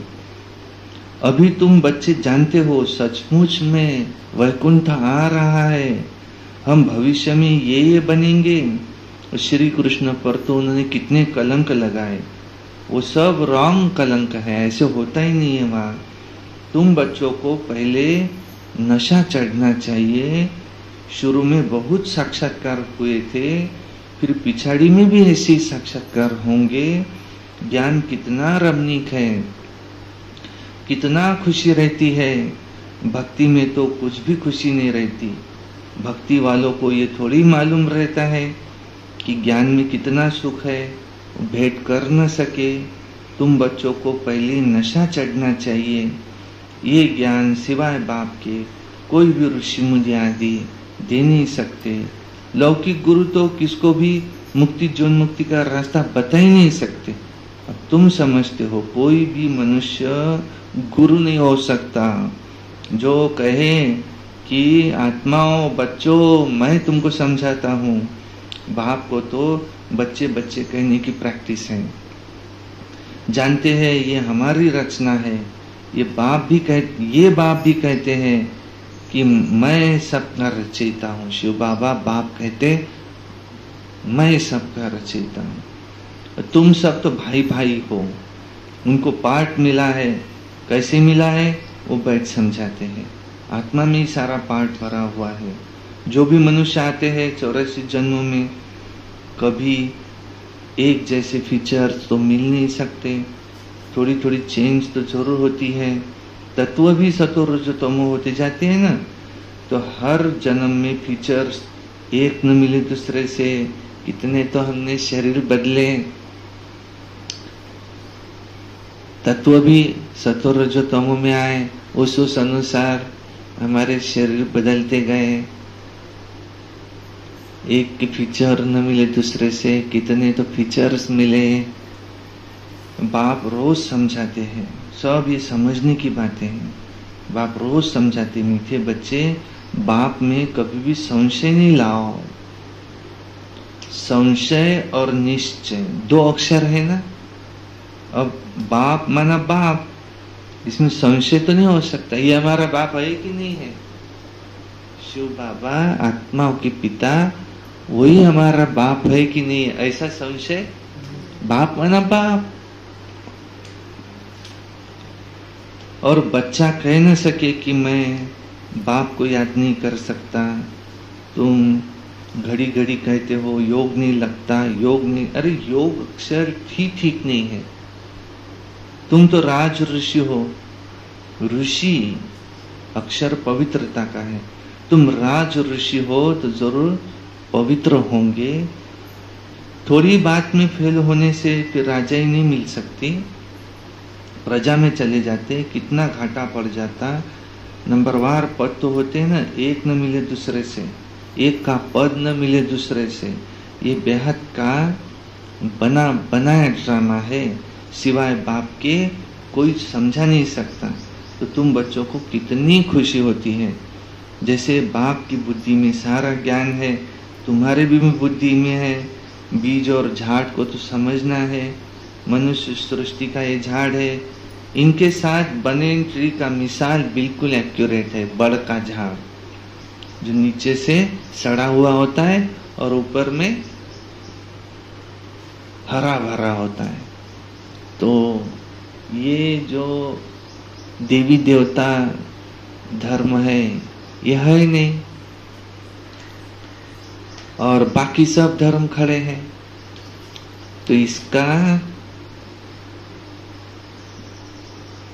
S1: अभी तुम बच्चे जानते हो सचमुच में वैकुंठ आ रहा है, हम भविष्य में ये बनेंगे. श्री कृष्ण पर तो उन्होंने कितने कलंक लगाए, वो सब रॉन्ग कलंक है, ऐसे होता ही नहीं है वहां. तुम बच्चों को पहले नशा चढ़ना चाहिए. शुरू में बहुत साक्षात्कार हुए थे, फिर पिछाड़ी में भी ऐसे साक्षात्कार होंगे. ज्ञान कितना रमणीक है, कितना खुशी रहती है. भक्ति में तो कुछ भी खुशी नहीं रहती. भक्ति वालों को ये थोड़ी मालूम रहता है कि ज्ञान में कितना सुख है, भेंट कर न सके. तुम बच्चों को पहले नशा चढ़ना चाहिए. ये ज्ञान सिवाय बाप के कोई भी ऋषि मुनि आदि दे नहीं सकते. लौकिक गुरु तो किसको भी मुक्ति जोन्मुक्ति का रास्ता बता ही नहीं सकते. अब तुम समझते हो कोई भी मनुष्य गुरु नहीं हो सकता जो कहे कि आत्माओं बच्चों मैं तुमको समझाता हूँ. बाप को तो बच्चे बच्चे कहने की प्रैक्टिस है. जानते हैं ये हमारी रचना है. ये बाप भी कहते हैं कि मैं सबका रचयिता हूँ. शिव बाबा बाप कहते मैं सबका रचयिता हूँ. तुम सब तो भाई भाई हो. उनको पाठ मिला है. कैसे मिला है वो बैठ समझाते हैं. आत्मा में ही सारा पाठ भरा हुआ है. जो भी मनुष्य आते हैं 84 जन्मों में, कभी एक जैसे फीचर्स तो मिल नहीं सकते. थोड़ी थोड़ी चेंज तो जरूर होती है. तत्व भी सतो रजो तमो होते जाते हैं ना. तो हर जन्म में फीचर्स एक न मिले दूसरे से. कितने तो हमने शरीर बदले, तत्व भी सतो रजो तमो में आए. उस अनुसार हमारे शरीर बदलते गए. एक के फीचर न मिले दूसरे से, कितने तो फीचर्स मिले. बाप रोज समझाते हैं. सब ये समझने की बातें हैं. बाप रोज समझाते, मीठे बच्चे बाप में कभी भी संशय नहीं लाओ. संशय और निश्चय 2 अक्षर है ना. अब बाप माना बाप, इसमें संशय तो नहीं हो सकता ये हमारा बाप है कि नहीं है. शिव बाबा आत्माओं के पिता वही हमारा बाप है कि नहीं है, ऐसा संशय. बाप माना बाप. और बच्चा कह न सके कि मैं बाप को याद नहीं कर सकता। तुम घड़ी घड़ी कहते हो योग नहीं लगता, योग नहीं, अरे योग अक्षर ठीक नहीं है। तुम तो राज ऋषि हो, ऋषि अक्षर पवित्रता का है। तुम राज ऋषि हो तो जरूर पवित्र होंगे। थोड़ी बात में फेल होने से फिर राजा ही नहीं मिल सकती, प्रजा में चले जाते, कितना घाटा पड़ जाता। नंबरवार पद तो होते हैं ना, एक न मिले दूसरे से, एक का पद न मिले दूसरे से। ये बेहद का बनाया ड्रामा है, सिवाय बाप के कोई समझा नहीं सकता। तो तुम बच्चों को कितनी खुशी होती है, जैसे बाप की बुद्धि में सारा ज्ञान है, तुम्हारे भी बुद्धि में है। बीज और झाड़ को तो समझना है, मनुष्य सृष्टि का ये झाड़ है, इनके साथ बने ट्री का मिसाल बिल्कुल एक्यूरेट है। बड़ का झाड़ जो नीचे से सड़ा हुआ होता है और ऊपर में हरा भरा होता है। तो ये जो देवी देवता धर्म है ये है ही नहीं, और बाकी सब धर्म खड़े हैं। तो इसका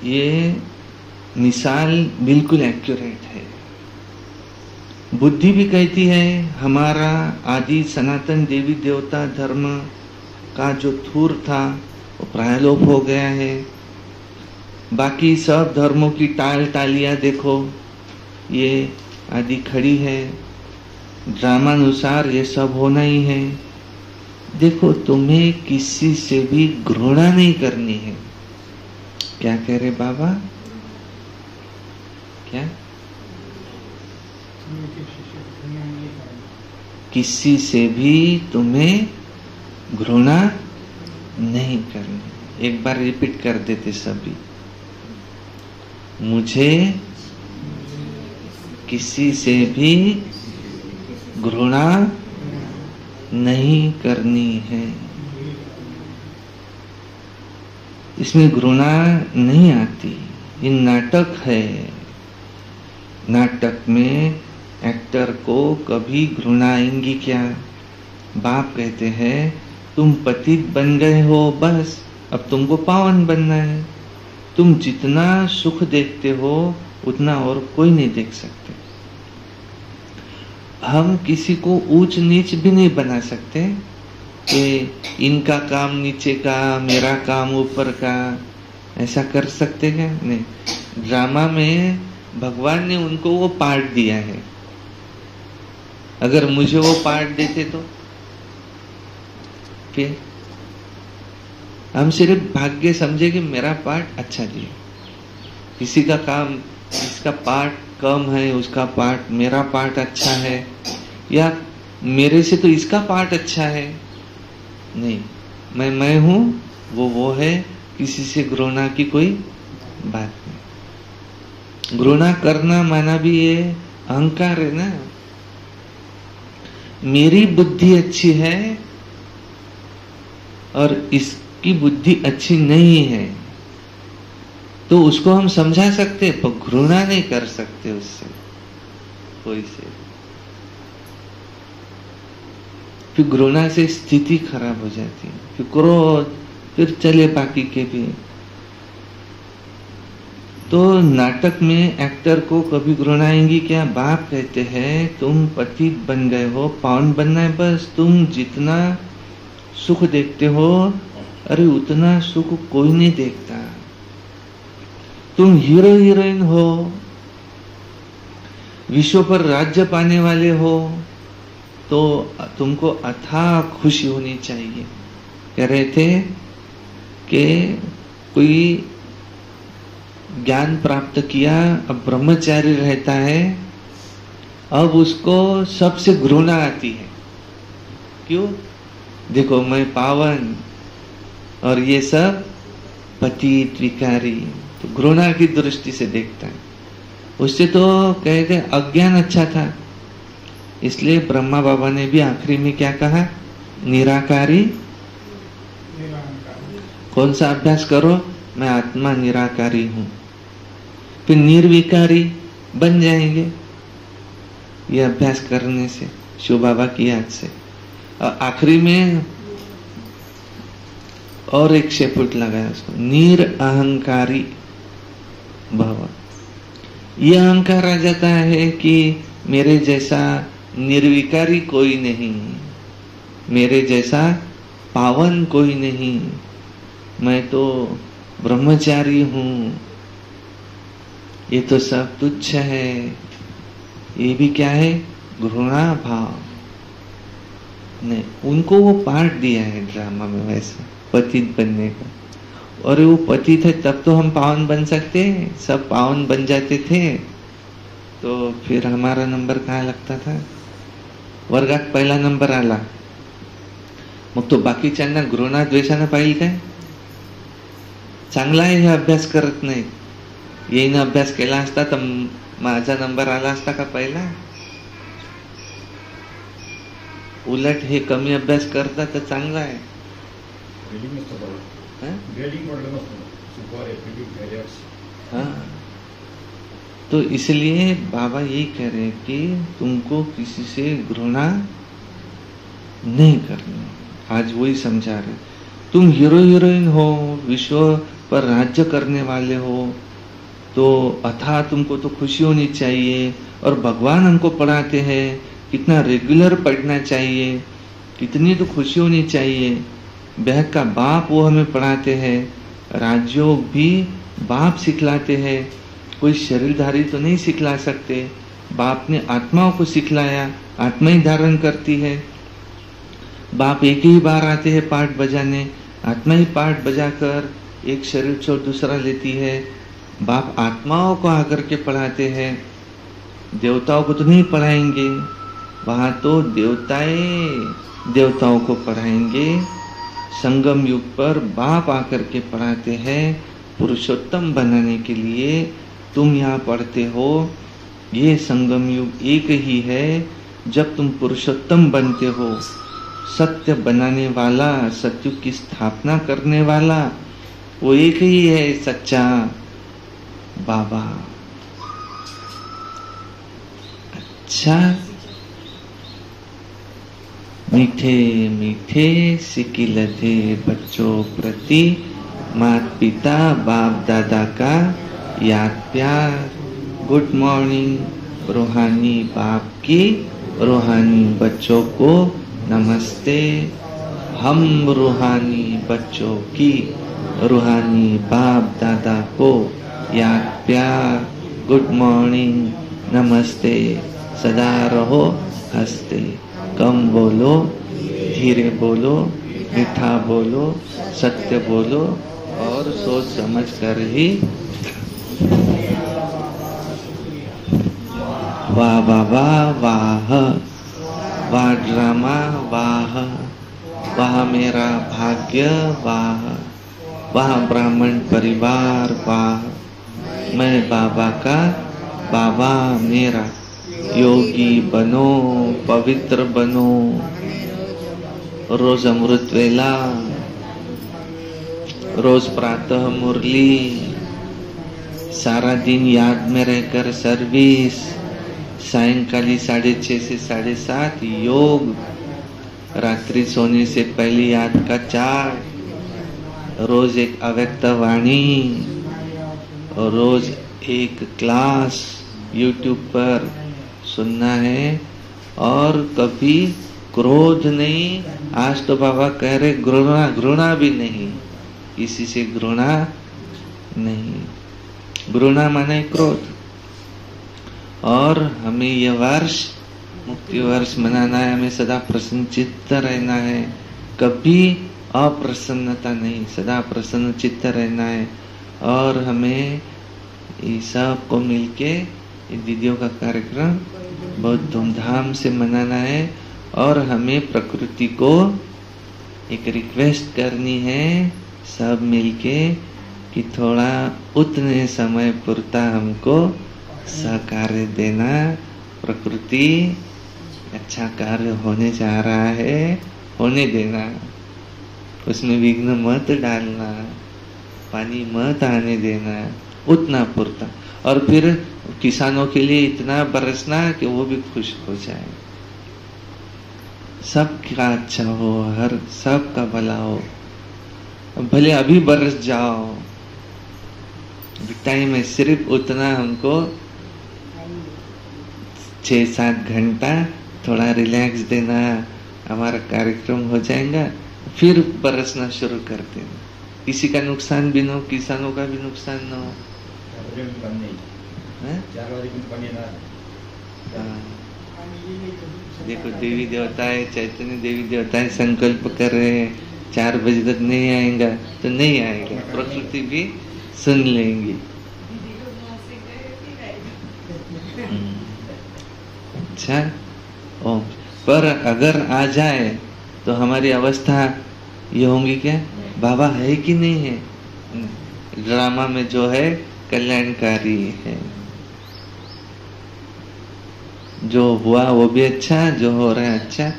S1: ये मिसाल बिल्कुल एक्यूरेट है। बुद्धि भी कहती है हमारा आदि सनातन देवी देवता धर्म का जो थूर था वो प्रायलोप हो गया है। बाकी सब धर्मों की टालियां देखो, ये आदि खड़ी है, ड्रामानुसार ये सब होना ही है। देखो तुम्हें किसी से भी घृणा नहीं करनी है। क्या कह रहे बाबा? क्या? किसी से भी तुम्हें घृणा नहीं करनी। एक बार रिपीट कर देते सभी, मुझे किसी से भी घृणा नहीं करनी है। इसमें घृणा नहीं आती, ये नाटक है। नाटक में एक्टर को कभी घृणा आएंगी क्या? बाप कहते हैं तुम पतित बन गए हो, बस अब तुमको पावन बनना है। तुम जितना सुख देखते हो उतना और कोई नहीं देख सकते। हम किसी को ऊंच नीच भी नहीं बना सकते कि इनका काम नीचे का, मेरा काम ऊपर का, ऐसा कर सकते क्या? नहीं। ड्रामा में भगवान ने उनको वो पार्ट दिया है, अगर मुझे वो पार्ट देते तो फिर हम सिर्फ भाग्य समझे कि मेरा पार्ट अच्छा दिया। किसी का काम, इसका पार्ट कम है, उसका पार्ट, मेरा पार्ट अच्छा है, या मेरे से तो इसका पार्ट अच्छा है। नहीं, मैं हूं, वो है। किसी से घृणा की कोई बात नहीं। घृणा करना माना भी ये अहंकार है ना। मेरी बुद्धि अच्छी है और इसकी बुद्धि अच्छी नहीं है, तो उसको हम समझा सकते पर घृणा नहीं कर सकते उससे कोई से। फिर घृणा से स्थिति खराब हो जाती है, फिर क्रोध, फिर चले बाकी के भी। तो नाटक में एक्टर को कभी घृणा आएंगी क्या? बाप कहते हैं तुम पतित बन गए हो, पावन बनना है बस। तुम जितना सुख देखते हो, अरे उतना सुख कोई नहीं देखता। तुम हीरो हीरोइन हो, विश्व पर राज्य पाने वाले हो, तो तुमको अथाह खुशी होनी चाहिए। कह रहे थे कि कोई ज्ञान प्राप्त किया, अब ब्रह्मचारी रहता है, अब उसको सबसे घृणा आती है। क्यों? देखो मैं पावन और ये सब पतित विकारी, तो घृणा की दृष्टि से देखता है। उससे तो कहते अज्ञान अच्छा था, इसलिए ब्रह्मा बाबा ने भी आखिरी में क्या कहा? निराकारी। कौन सा अभ्यास करो? मैं आत्मा निराकारी हूं। फिर निर्विकारी बन जाएंगे ये अभ्यास करने से, शिव बाबा की याद से। और आखिरी में और एक शेपुट लगाया उसको, निरअहंकारी भव। यह अहंकार आ जाता है कि मेरे जैसा निर्विकारी कोई नहीं, मेरे जैसा पावन कोई नहीं, मैं तो ब्रह्मचारी हूं, ये तो सब तुच्छ है। ये भी क्या है? घृणा भाव। नहीं, उनको वो पार्ट दिया है ड्रामा में वैसे पतित बनने का, और वो पतित है तब तो हम पावन बन सकते हैं, सब पावन बन जाते थे, तो फिर हमारा नंबर कहाँ लगता था? वर्गात पहिला नंबर आला, मग तो बाकीच्यांना घृणा द्वेषानं पाहिजे काय? चांगला आहे हे अभ्यास करत नाही, येईन अभ्यास केला असता तर माझा नंबर आला असता का पहिला? उलट हे कमी अभ्यास करतात तर चांगला आहे। हाँ, तो इसलिए बाबा यही कह रहे हैं कि तुमको किसी से घृणा नहीं करनी। आज वही समझा रहे, तुम हीरो हीरोइन हो, विश्व पर राज्य करने वाले हो, तो अथा तुमको तो खुशी होनी चाहिए। और भगवान हमको पढ़ाते हैं, कितना रेगुलर पढ़ना चाहिए, कितनी तो खुशी होनी चाहिए। बहक का बाप वो हमें पढ़ाते हैं, राजयोग भी बाप सिखलाते हैं, कोई शरीरधारी तो नहीं सिखला सकते। बाप ने आत्माओं को सिखलाया, आत्मा ही धारण करती है। बाप एक ही बार आते हैं पाठ बजाने, आत्मा ही पाठ बजाकर एक शरीर छोड़ दूसरा लेती है। बाप आत्माओं को आकर के पढ़ाते हैं, देवताओं को तो नहीं पढ़ाएंगे, वहां तो देवताएं देवताओं को पढ़ाएंगे। संगम युग पर बाप आकर के पढ़ाते हैं पुरुषोत्तम बनाने के लिए। तुम यहाँ पढ़ते हो, ये संगम युग एक ही है जब तुम पुरुषोत्तम बनते हो। सत्य बनाने वाला, सत्युग की स्थापना करने वाला वो एक ही है, सच्चा बाबा। अच्छा, मीठे मीठे सिकिल थे बच्चों प्रति माता पिता बाप दादा का याद प्यार। गुड मॉर्निंग रूहानी बाप की रूहानी बच्चों को नमस्ते। हम रूहानी बच्चों की रूहानी बाप दादा को याद प्यार, गुड मॉर्निंग, नमस्ते। सदा रहो हंसते, कम बोलो, धीरे बोलो, मीठा बोलो, सत्य बोलो और सोच समझ कर ही। वाह बाबा वाह, वाह ड्रामा वाह, वाह मेरा भाग्य वाह, वाह ब्राह्मण परिवार वाह, मैं बाबा का, बाबा मेरा। योगी बनो, पवित्र बनो, रोज अमृत वेला, रोज प्रातः मुरली, सारा दिन याद में रहकर सर्विस, सायंकाली 6:30 से 7:30 योग, रात्रि सोने से पहले याद का चार, रोज एक अव्यक्त वाणी और रोज एक क्लास YouTube पर सुनना है। और कभी क्रोध नहीं, आज तो बाबा कह रहे घृणा, घृणा भी नहीं, किसी से घृणा नहीं। घृणा माने क्रोध। और हमें यह वर्ष मुक्ति वर्ष मनाना है, हमें सदा प्रसन्न चित्त रहना है, कभी अप्रसन्नता नहीं, सदा प्रसन्न चित्त रहना है। और हमें ये सब को मिलके दीदियों का कार्यक्रम बहुत धूमधाम से मनाना है। और हमें प्रकृति को एक रिक्वेस्ट करनी है सब मिलके कि थोड़ा उतने समय पुरता हमको सहकार्य देना। प्रकृति अच्छा कार्य होने जा रहा है, होने देना, उसमें विघ्न मत डालना, पानी मत आने देना, उतना पुरता। और फिर किसानों के लिए इतना बरसना कि वो भी खुश हो जाए, सबका अच्छा हो, हर सबका भला हो। भले अभी बरस जाओ, टाइम है सिर्फ उतना, हमको 6-7 घंटा थोड़ा रिलैक्स देना, हमारा कार्यक्रम हो जाएगा, फिर बरसना शुरू कर देना। किसी का नुकसान भी न हो, किसानों का भी नुकसान न हो। देखो देवी देवताएं, चैतन्य देवी देवताएं संकल्प कर रहे हैं 4 बजे तक नहीं आएगा तो नहीं आएगा, प्रकृति भी सुन लेंगी। अच्छा, ओ पर अगर आ जाए तो हमारी अवस्था ये होंगी क्या, बाबा है कि नहीं है? ड्रामा में जो है कल्याणकारी है, जो हुआ वो भी अच्छा, जो हो रहा है अच्छा,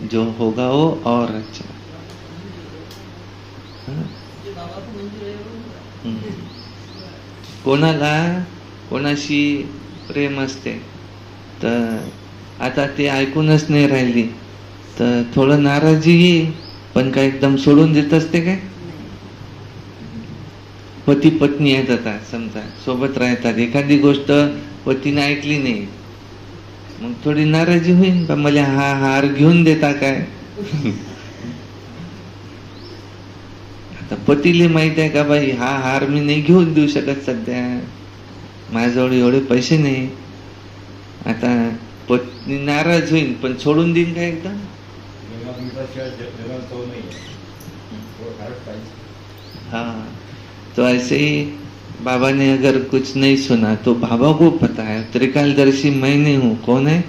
S1: जो होगा वो और अच्छा। कोणाशी प्रेम असते तर आता ते ऐकूनच नाही राहिली तर थोडं नाराजी येईल, पण काय एकदम सोडून देत असते काय? पती पत्नी आहेत, आता समजा सोबत राहतात, एखादी गोष्ट पतीने ऐकली नाही मग थोडी नाराजी होईल, पण मला हा हार घेऊन देता काय? आता पतीले माहित आहे का बाई हा हार मी नाही घेऊन देऊ शकत सध्या, माझ्याजवळ एवढे पैसे नाही। आता पत्नी नाराज होईल पण सोडून देईन का एकदम? हाँ, तो ऐसे ही बाबा ने अगर कुछ नहीं सुना तो बाबा को पता है, त्रिकालदर्शी मैं नहीं हूँ, कौन है?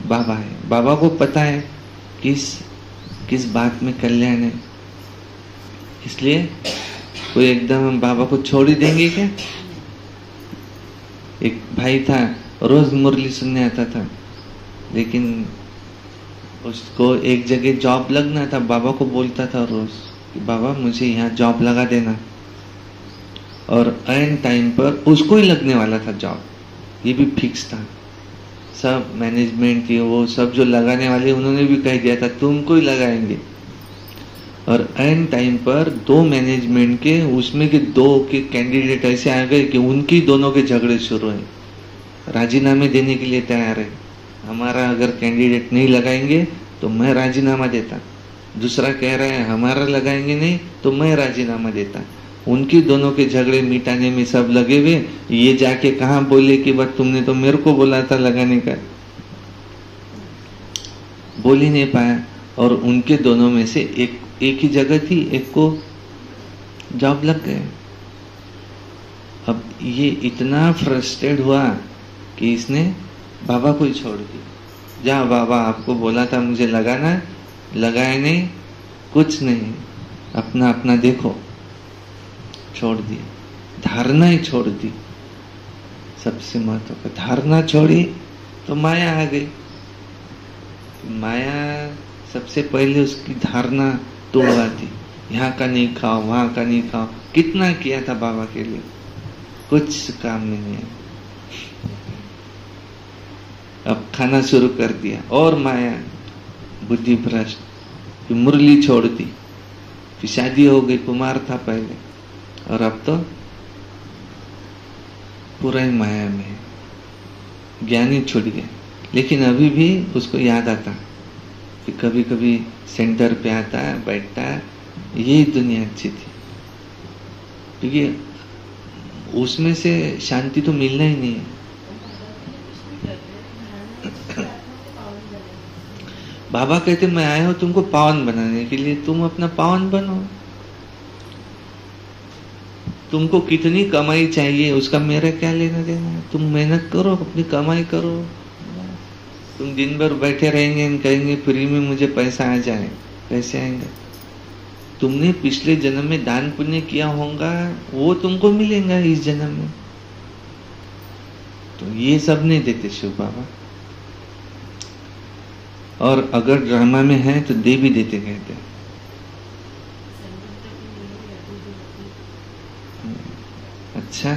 S1: बाबा है। बाबा को पता है किस बात में कल्याण है, इसलिए कोई एकदम हम बाबा को छोड़ ही देंगे क्या? एक भाई था, रोज मुरली सुनने आता था, लेकिन उसको एक जगह जॉब लगना था, बाबा को बोलता था रोज कि बाबा मुझे यहाँ जॉब लगा देना, और एन टाइम पर उसको ही लगने वाला था जॉब, ये भी फिक्स था, सब मैनेजमेंट ये वो सब जो लगाने वाले उन्होंने भी कह दिया था तुमको ही लगाएंगे, और एन टाइम पर 2 मैनेजमेंट के उसमें के 2 के कैंडिडेट ऐसे आ गए कि उनकी दोनों के झगड़े शुरू हैं, राजीनामे देने के लिए तैयार है, हमारा अगर कैंडिडेट नहीं लगाएंगे तो मैं राजीनामा देता, दूसरा कह रहा है हमारा लगाएंगे नहीं तो मैं राजीनामा देता। उनकी दोनों के झगड़े मिटाने में सब लगे हुए, ये जाके कहाँ बोले कि बस तुमने तो मेरे को बोला था लगाने का, बोल ही नहीं पाया, और उनके दोनों में से एक ही जगह थी, एक को जॉब लग गए। अब ये इतना फ्रस्ट्रेट हुआ कि इसने बाबा को ही छोड़ दी, जा बाबा आपको बोला था मुझे लगाना, लगाया नहीं, कुछ नहीं, अपना अपना देखो, छोड़ दी, धारणा ही छोड़ दी। सबसे महत्व का धारणा छोड़ी तो माया आ गई, माया सबसे पहले उसकी धारणा तोड़ा थी, यहाँ का नहीं खाओ, वहां का नहीं खाओ, कितना किया था बाबा के लिए, कुछ काम नहीं है। अब खाना शुरू कर दिया, और माया, बुद्धि भ्रष्ट, मुरली छोड़ दी, फिर शादी हो गई, कुमार था पहले, और अब तो पूरा ही माया में है, ज्ञानी छूट गया। लेकिन अभी भी उसको याद आता कि कभी कभी सेंटर पे आता, बैठता, ये दुनिया अच्छी थी, क्योंकि उसमें से शांति तो मिलना ही नहीं है। बाबा कहते मैं आया हूं तुमको पावन बनाने के लिए, तुम अपना पावन बनो, तुमको कितनी कमाई चाहिए उसका मेरा क्या लेना देना है, तुम मेहनत करो, अपनी कमाई करो। तुम दिन भर बैठे रहेंगे और कहेंगे फ्री में मुझे पैसा आ जाए, कैसे आएंगे? तुमने पिछले जन्म में दान पुण्य किया होगा, वो तुमको मिलेगा इस जन्म में, तो ये सब नहीं देते शिव बाबा। और अगर ड्रामा में है तो दे भी देते कहते हैं। अच्छा,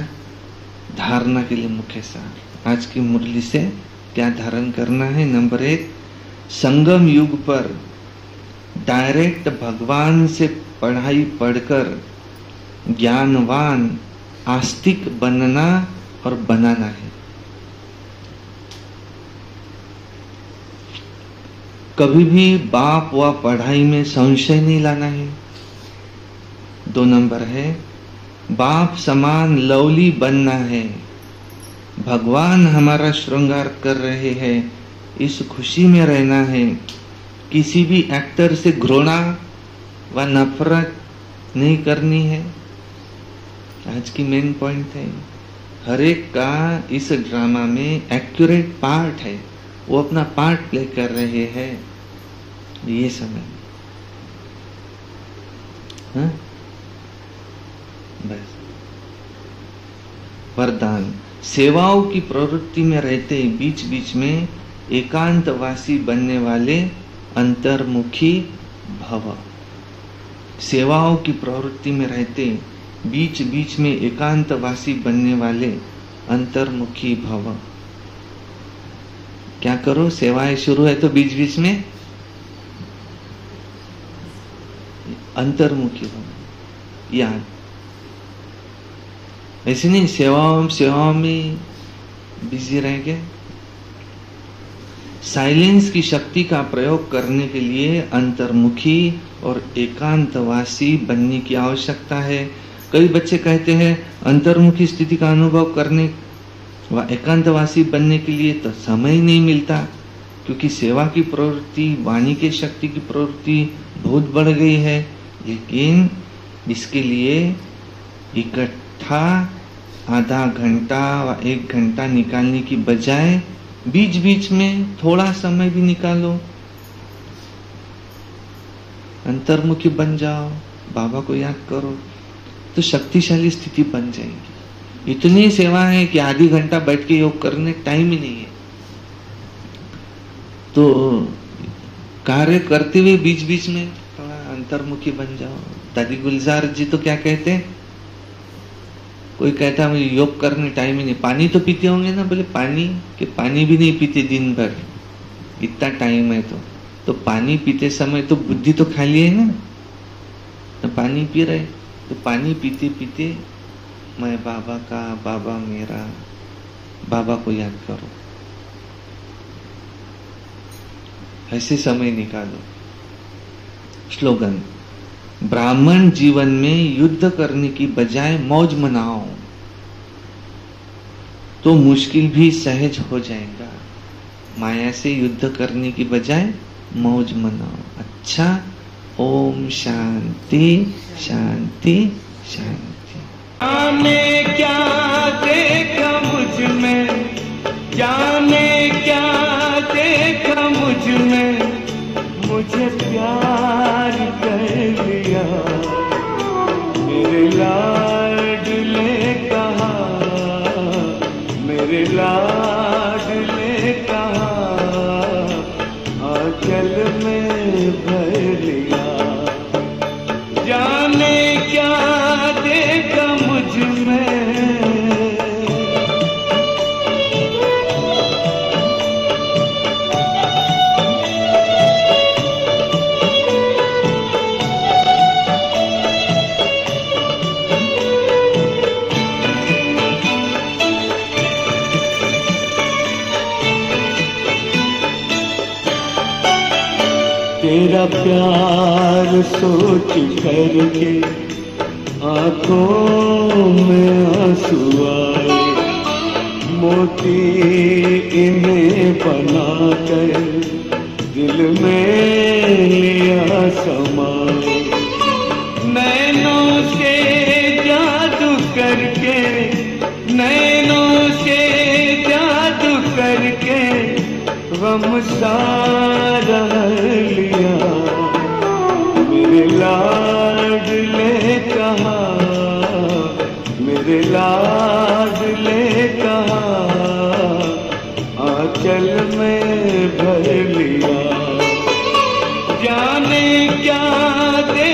S1: धारणा के लिए मुख्य सार आज की मुरली से क्या धारण करना है। नंबर 1, संगम युग पर डायरेक्ट भगवान से पढ़ाई पढ़कर ज्ञानवान आस्तिक बनना और बनाना है। कभी भी बाप व पढ़ाई में संशय नहीं लाना है। 2 नंबर है, बाप समान लवली बनना है। भगवान हमारा श्रृंगार कर रहे हैं, इस खुशी में रहना है। किसी भी एक्टर से घृणा व नफरत नहीं करनी है। आज की मेन पॉइंट है, हर एक का इस ड्रामा में एक्यूरेट पार्ट है, वो अपना पार्ट प्ले कर रहे हैं। ये समय हाँ? बस वरदान, सेवाओं की प्रवृत्ति में रहते बीच बीच में एकांतवासी बनने वाले अंतर्मुखी भव। सेवाओं की प्रवृत्ति में रहते बीच बीच में एकांतवासी बनने वाले अंतर्मुखी भव। क्या करो, सेवाएं शुरू है तो बीच बीच में अंतर्मुखी भव। याद ऐसे नहीं सेवाओं में बिजी रह गए। साइलेंस की शक्ति का प्रयोग करने के लिए अंतर्मुखी और एकांतवासी बनने की आवश्यकता है। कई बच्चे कहते हैं अंतर्मुखी स्थिति का अनुभव करने व एकांतवासी बनने के लिए तो समय नहीं मिलता, क्योंकि सेवा की प्रवृत्ति, वाणी के शक्ति की प्रवृत्ति बहुत बढ़ गई है। लेकिन इसके लिए इकट्ठा आधा घंटा व 1 घंटा निकालने की बजाय बीच बीच में थोड़ा समय भी निकालो, अंतर्मुखी बन जाओ, बाबा को याद करो, तो शक्तिशाली स्थिति बन जाएगी। इतनी सेवा है कि आधी घंटा बैठ के योग करने टाइम ही नहीं है। तो कार्य करते हुए बीच बीच में थोड़ा अंतर्मुखी बन जाओ। दादी गुलजार जी तो क्या कहते हैं, कोई कहता मुझे योग करने टाइम ही नहीं। पानी तो पीते होंगे ना, बोले पानी के पानी भी नहीं पीते दिन भर, इतना टाइम है तो पानी पीते समय तो बुद्धि तो खाली है ना, तो पानी पी रहे, तो पानी पीते पीते मैं बाबा का, बाबा मेरा, बाबा को याद करो, ऐसे समय निकालो। स्लोगन, ब्राह्मण जीवन में युद्ध करने की बजाय मौज मनाओ तो मुश्किल भी सहज हो जाएगा। माया से युद्ध करने की बजाय मौज मनाओ। अच्छा, ओम शांति शांति शांति।
S3: जाने क्या देखा मुझ में, जाने क्या देखा मुझ में, मुझे प्यार कर लिया। मेरे लाडले कहा, मेरे लाडले कहा, आंचल में भर लिया। जाने क्या देखा मुझ में, तेरा प्यार सोच करके आंखों में आंसू आए। मोती इन्हें बनाकर दिल में लिया समाए। नैनों से जादू करके, नैनों से जादू करके गम सारा लिया। मेरे लाडले कहा, मेरे लाडले कहा, आंचल में भर लिया। जाने क्या दे